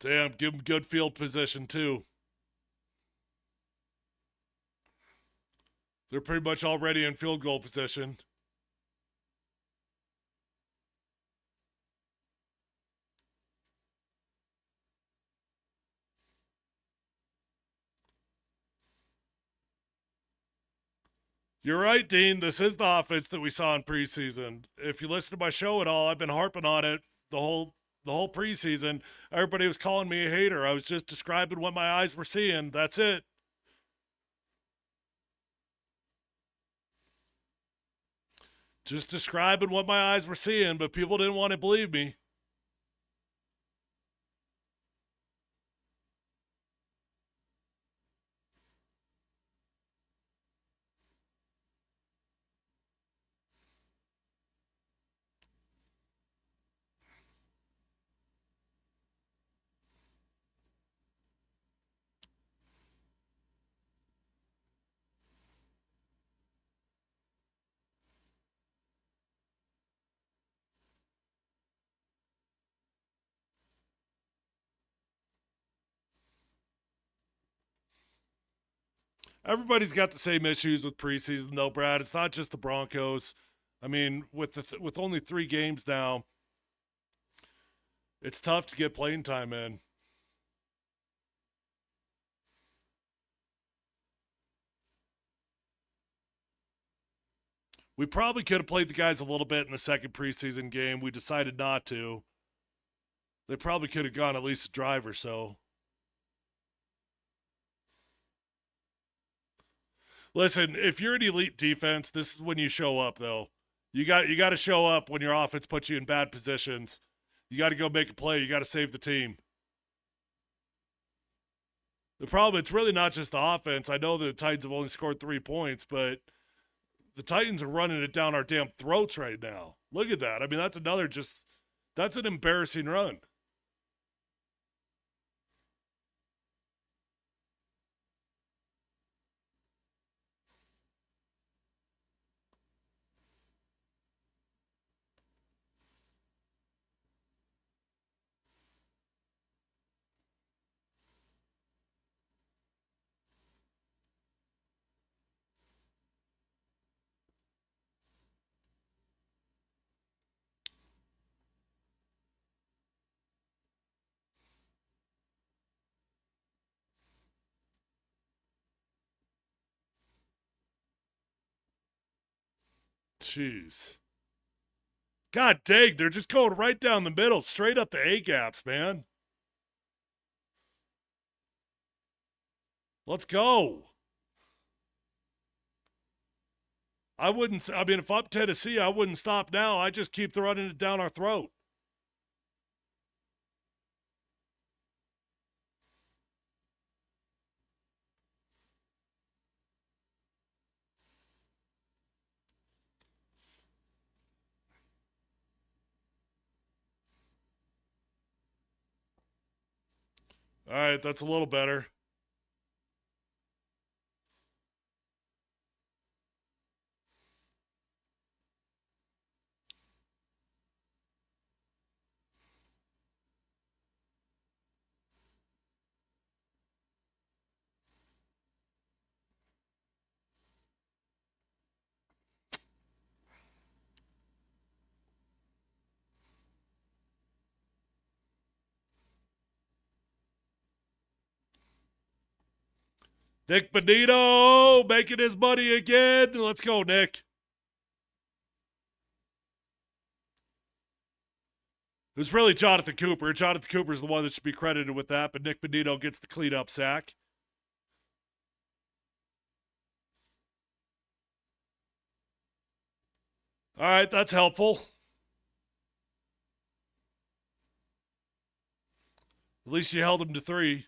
Damn, give him good field position, too. They're pretty much already in field goal position. You're right, Dean. This is the offense that we saw in preseason. If you listen to my show at all, I've been harping on it the whole preseason. Everybody was calling me a hater. I was just describing what my eyes were seeing. That's it. Just describing what my eyes were seeing, but people didn't want to believe me. Everybody's got the same issues with preseason, though, Brad. It's not just the Broncos. I mean, with only 3 games now, it's tough to get playing time in. We probably could have played the guys a little bit in the second preseason game. We decided not to. They probably could have gone at least a drive or so. Listen, if you're an elite defense, this is when you show up. Though you got to show up when your offense puts you in bad positions. You got to go make a play. You got to save the team. The problem, it's really not just the offense. I know the Titans have only scored 3 points, but the Titans are running it down our damn throats right now. Look at that. I mean, that's an embarrassing run. Jeez. God dang, they're just going right down the middle, straight up the A gaps, man. Let's go. I mean, if I'm Tennessee, I wouldn't stop now. I just keep running it down our throat. All right, that's a little better. Nick Benito making his money again. Let's go, Nick. It was really Jonathan Cooper. Jonathan Cooper's the one that should be credited with that, but Nick Benito gets the cleanup sack. All right, that's helpful. At least you held him to 3.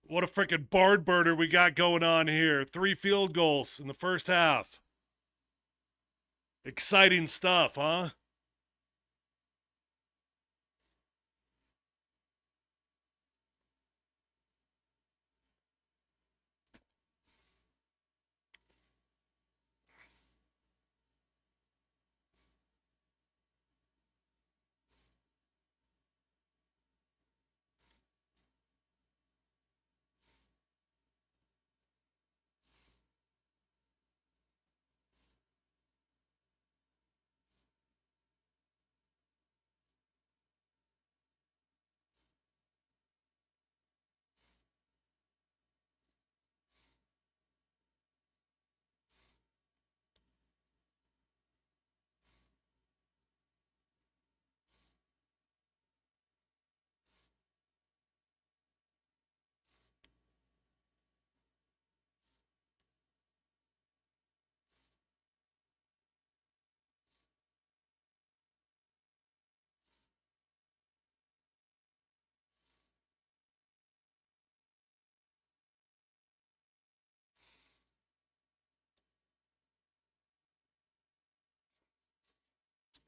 What a freaking barn burner we got going on here. 3 field goals in the first half. Exciting stuff, huh?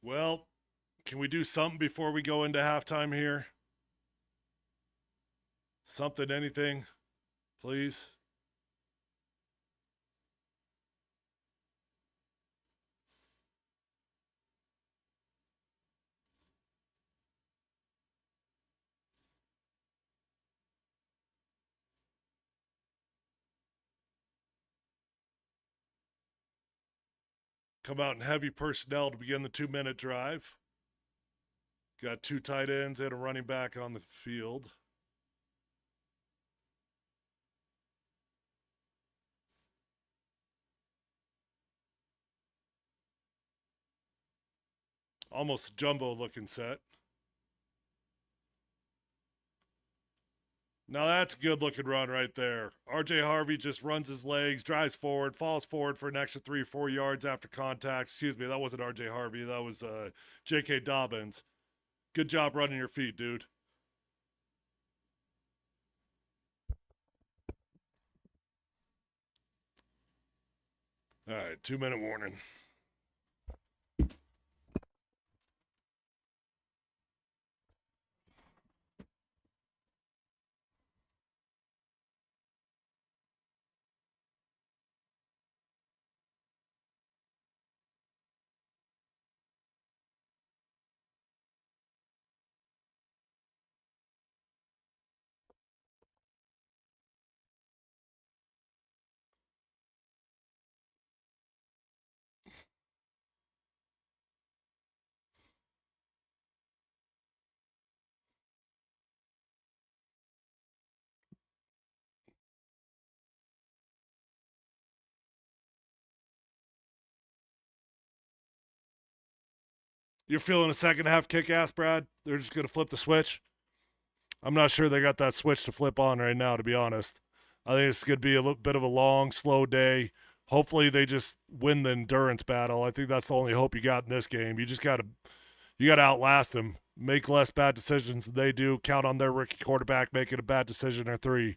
Well, can we do something before we go into halftime here? Something, anything, please? Come out in heavy personnel to begin the 2-minute drive. Got 2 tight ends and a running back on the field. Almost a jumbo looking set. Now that's a good looking run right there. RJ Harvey just runs his legs, drives forward, falls forward for an extra 3 or 4 yards after contact. Excuse me, that wasn't RJ Harvey. That was J.K. Dobbins. Good job running your feet, dude. All right, 2-minute warning. You're feeling a second half kick ass, Brad? They're just going to flip the switch? I'm not sure they got that switch to flip on right now, to be honest. I think it's going to be a little bit of a long, slow day. Hopefully, they just win the endurance battle. I think that's the only hope you got in this game. You got to outlast them, make less bad decisions than they do. Count on their rookie quarterback making a bad decision or 3.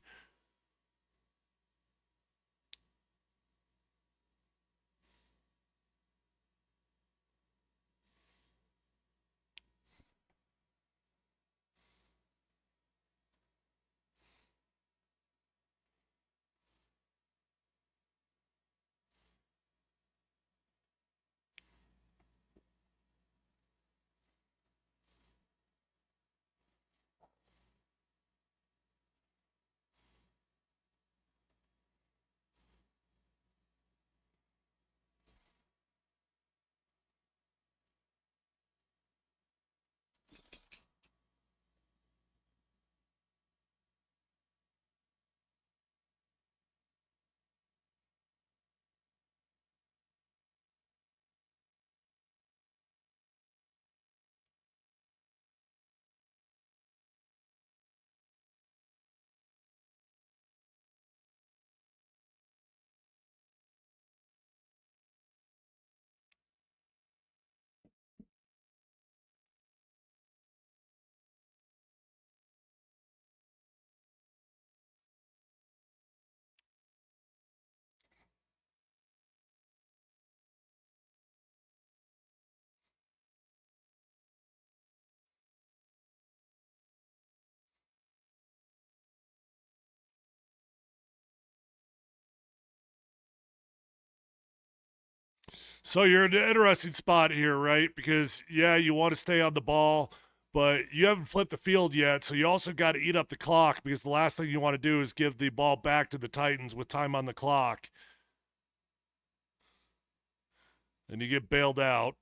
So you're in an interesting spot here, right? Because, yeah, you want to stay on the ball, but you haven't flipped the field yet. So you also got to eat up the clock because the last thing you want to do is give the ball back to the Titans with time on the clock. And you get bailed out.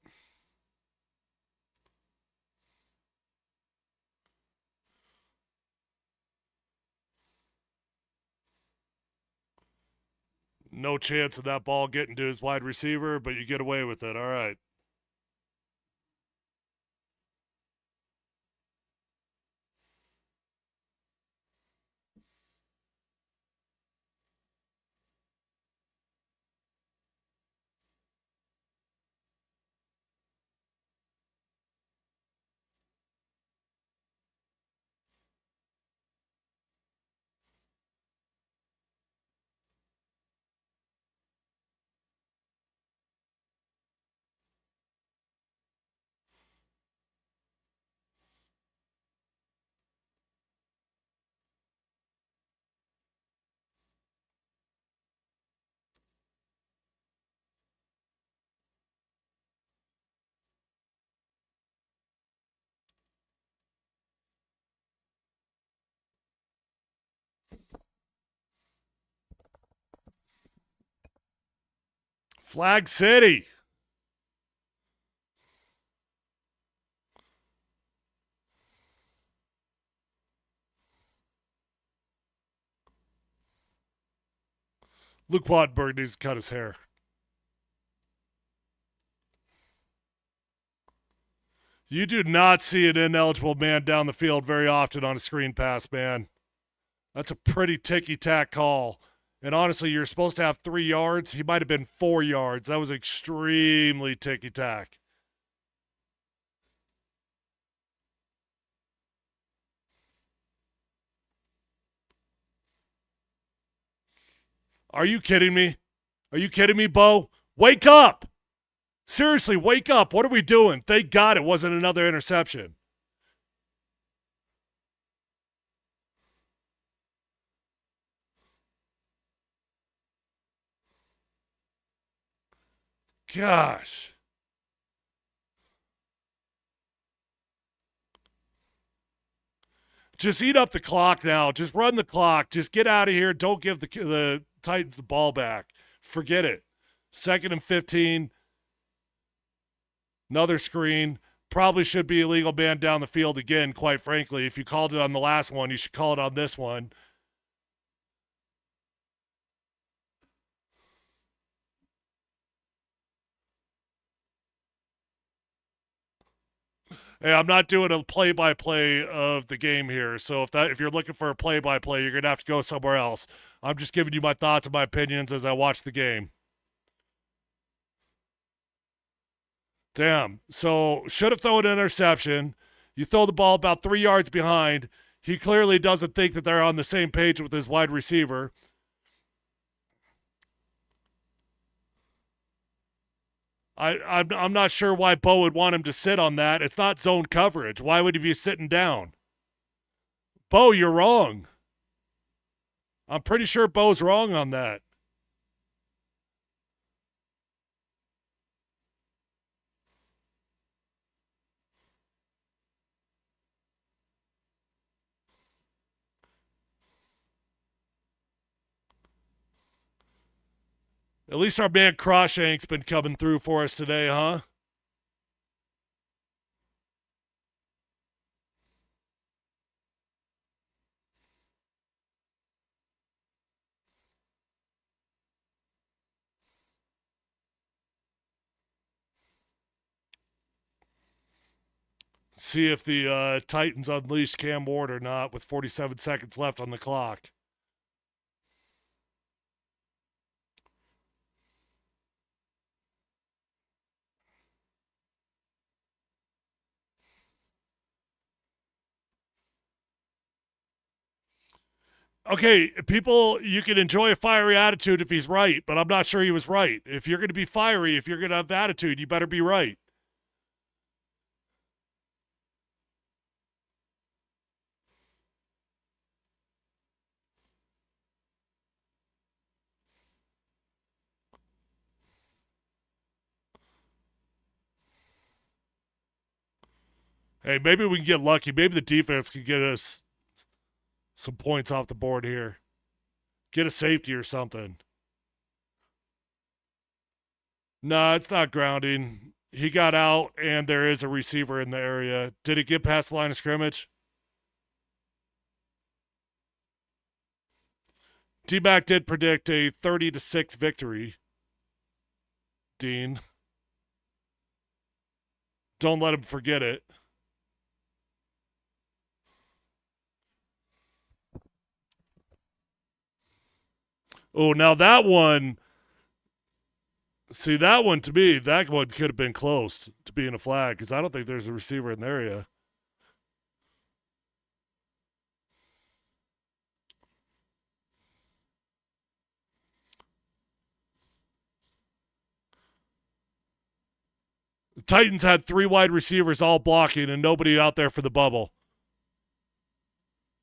No chance of that ball getting to his wide receiver, but you get away with it. All right. Flag City. Luke Wattenberg needs to cut his hair. You do not see an ineligible man down the field very often on a screen pass, man. That's a pretty ticky-tack call. And honestly, you're supposed to have 3 yards. He might have been 4 yards. That was extremely ticky-tack. Are you kidding me? Are you kidding me, Bo? Wake up! Seriously, wake up. What are we doing? Thank God it wasn't another interception. Gosh. Just eat up the clock now. Just run the clock. Just get out of here. Don't give the Titans the ball back. Forget it. 2nd and 15. Another screen. Probably should be illegal man down the field again, quite frankly. If you called it on the last one, you should call it on this one. Hey, I'm not doing a play-by-play of the game here. So if you're looking for a play-by-play, you're going to have to go somewhere else. I'm just giving you my thoughts and my opinions as I watch the game. Damn. So should have thrown an interception. You throw the ball about 3 yards behind. He clearly doesn't think that they're on the same page with his wide receiver. I'm not sure why Bo would want him to sit on that. It's not zone coverage. Why would he be sitting down? Bo, you're wrong. I'm pretty sure Bo's wrong on that. At least our man Croshank's been coming through for us today, huh? See if the Titans unleash Cam Ward or not with 47 seconds left on the clock. Okay, people, you can enjoy a fiery attitude if he's right, but I'm not sure he was right. If you're going to be fiery, if you're going to have attitude, you better be right. Hey, maybe we can get lucky. Maybe the defense can get us some points off the board here. Get a safety or something. No, it's not grounding. He got out, and there is a receiver in the area. Did it get past the line of scrimmage? D-Mac did predict a 30-6 victory. Dean. Don't let him forget it. Oh, now that one. See, that one to me, that one could have been close to being a flag because I don't think there's a receiver in the area. The Titans had 3 wide receivers all blocking and nobody out there for the bubble.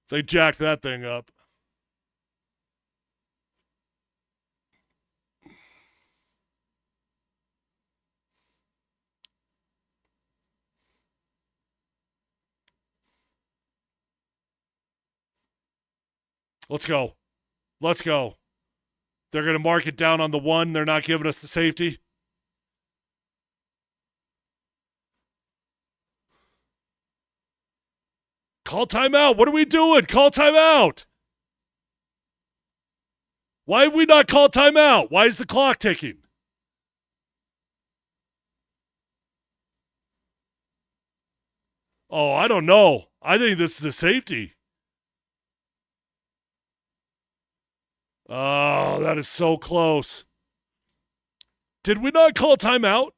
They jacked that thing up. Let's go. Let's go. They're going to mark it down on the 1. They're not giving us the safety. Call timeout. What are we doing? Call timeout. Why have we not called timeout? Why is the clock ticking? Oh, I don't know. I think this is a safety. Oh, that is so close. Did we not call timeout?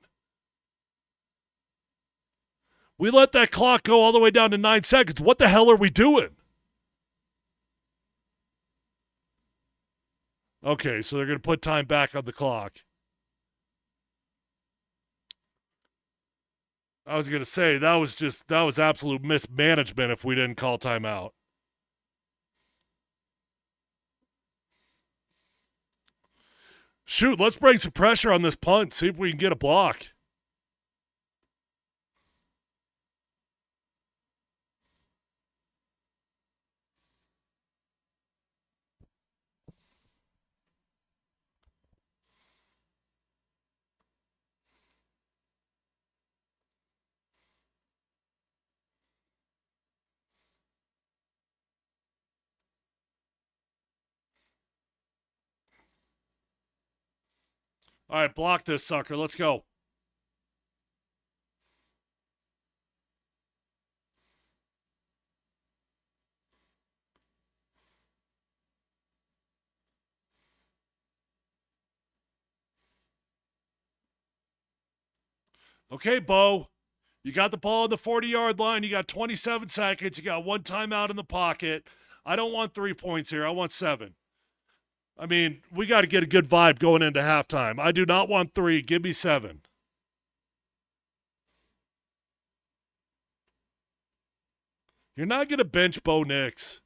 We let that clock go all the way down to 9 seconds. What the hell are we doing? Okay, so they're going to put time back on the clock. I was going to say that was absolute mismanagement if we didn't call timeout. Shoot, let's bring some pressure on this punt. See if we can get a block. All right, block this sucker. Let's go. Okay, Bo. You got the ball on the 40-yard line. You got 27 seconds. You got one timeout in the pocket. I don't want 3 points here. I want 7. I mean, we got to get a good vibe going into halftime. I do not want 3. Give me 7. You're not going to bench Bo Nix.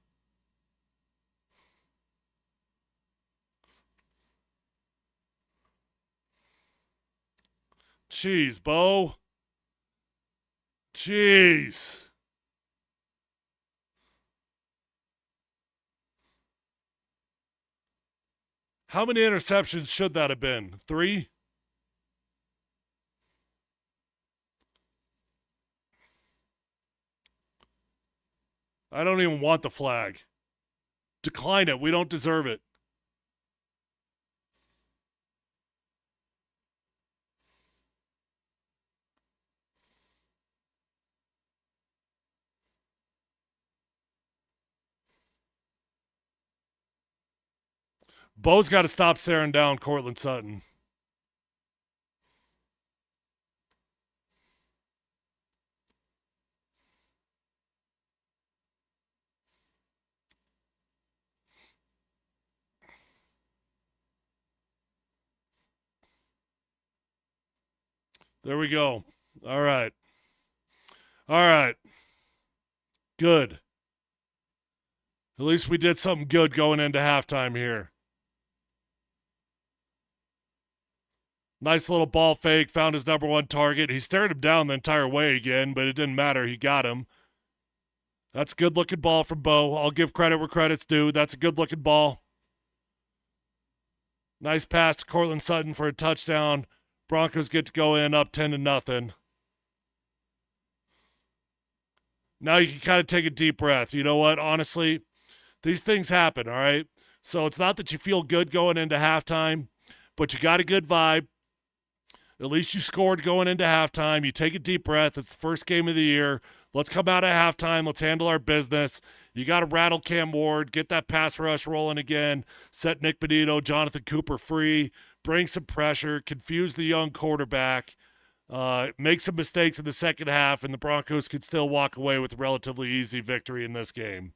Jeez, Bo. Jeez. How many interceptions should that have been? 3? I don't even want the flag. Decline it. We don't deserve it. Bo's got to stop staring down Cortland Sutton. There we go. All right. All right. Good. At least we did something good going into halftime here. Nice little ball fake. Found his number 1 target. He stared him down the entire way again, but it didn't matter. He got him. That's a good-looking ball from Bo. I'll give credit where credit's due. That's a good-looking ball. Nice pass to Cortland Sutton for a touchdown. Broncos get to go in up 10-0. Now you can kind of take a deep breath. You know what? Honestly, these things happen, all right? So it's not that you feel good going into halftime, but you got a good vibe. At least you scored going into halftime. You take a deep breath. It's the first game of the year. Let's come out at halftime. Let's handle our business. You got to rattle Cam Ward, get that pass rush rolling again, set Nick Benito, Jonathan Cooper free, bring some pressure, confuse the young quarterback, make some mistakes in the second half, and the Broncos could still walk away with a relatively easy victory in this game.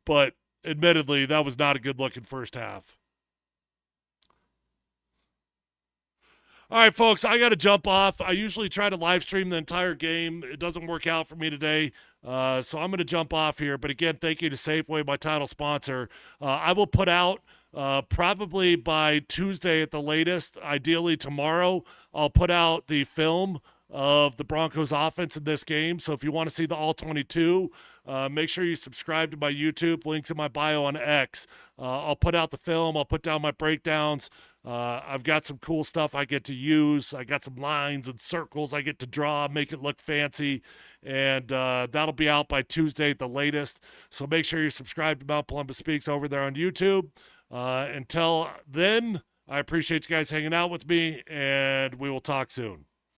But admittedly, that was not a good-looking first half. All right, folks, I got to jump off. I usually try to live stream the entire game. It doesn't work out for me today, so I'm going to jump off here. But again, thank you to Safeway, my title sponsor. I will put out probably by Tuesday at the latest, ideally tomorrow, I'll put out the film of the Broncos offense in this game. So if you want to see the all 22, make sure you subscribe to my YouTube. Links in my bio on X. I'll put out the film. I'll put down my breakdowns. I've got some cool stuff I get to use. I got some lines and circles I get to draw, make it look fancy. And that'll be out by Tuesday at the latest. So make sure you subscribe to Mount Columbus Speaks over there on YouTube. Until then, I appreciate you guys hanging out with me, and we will talk soon.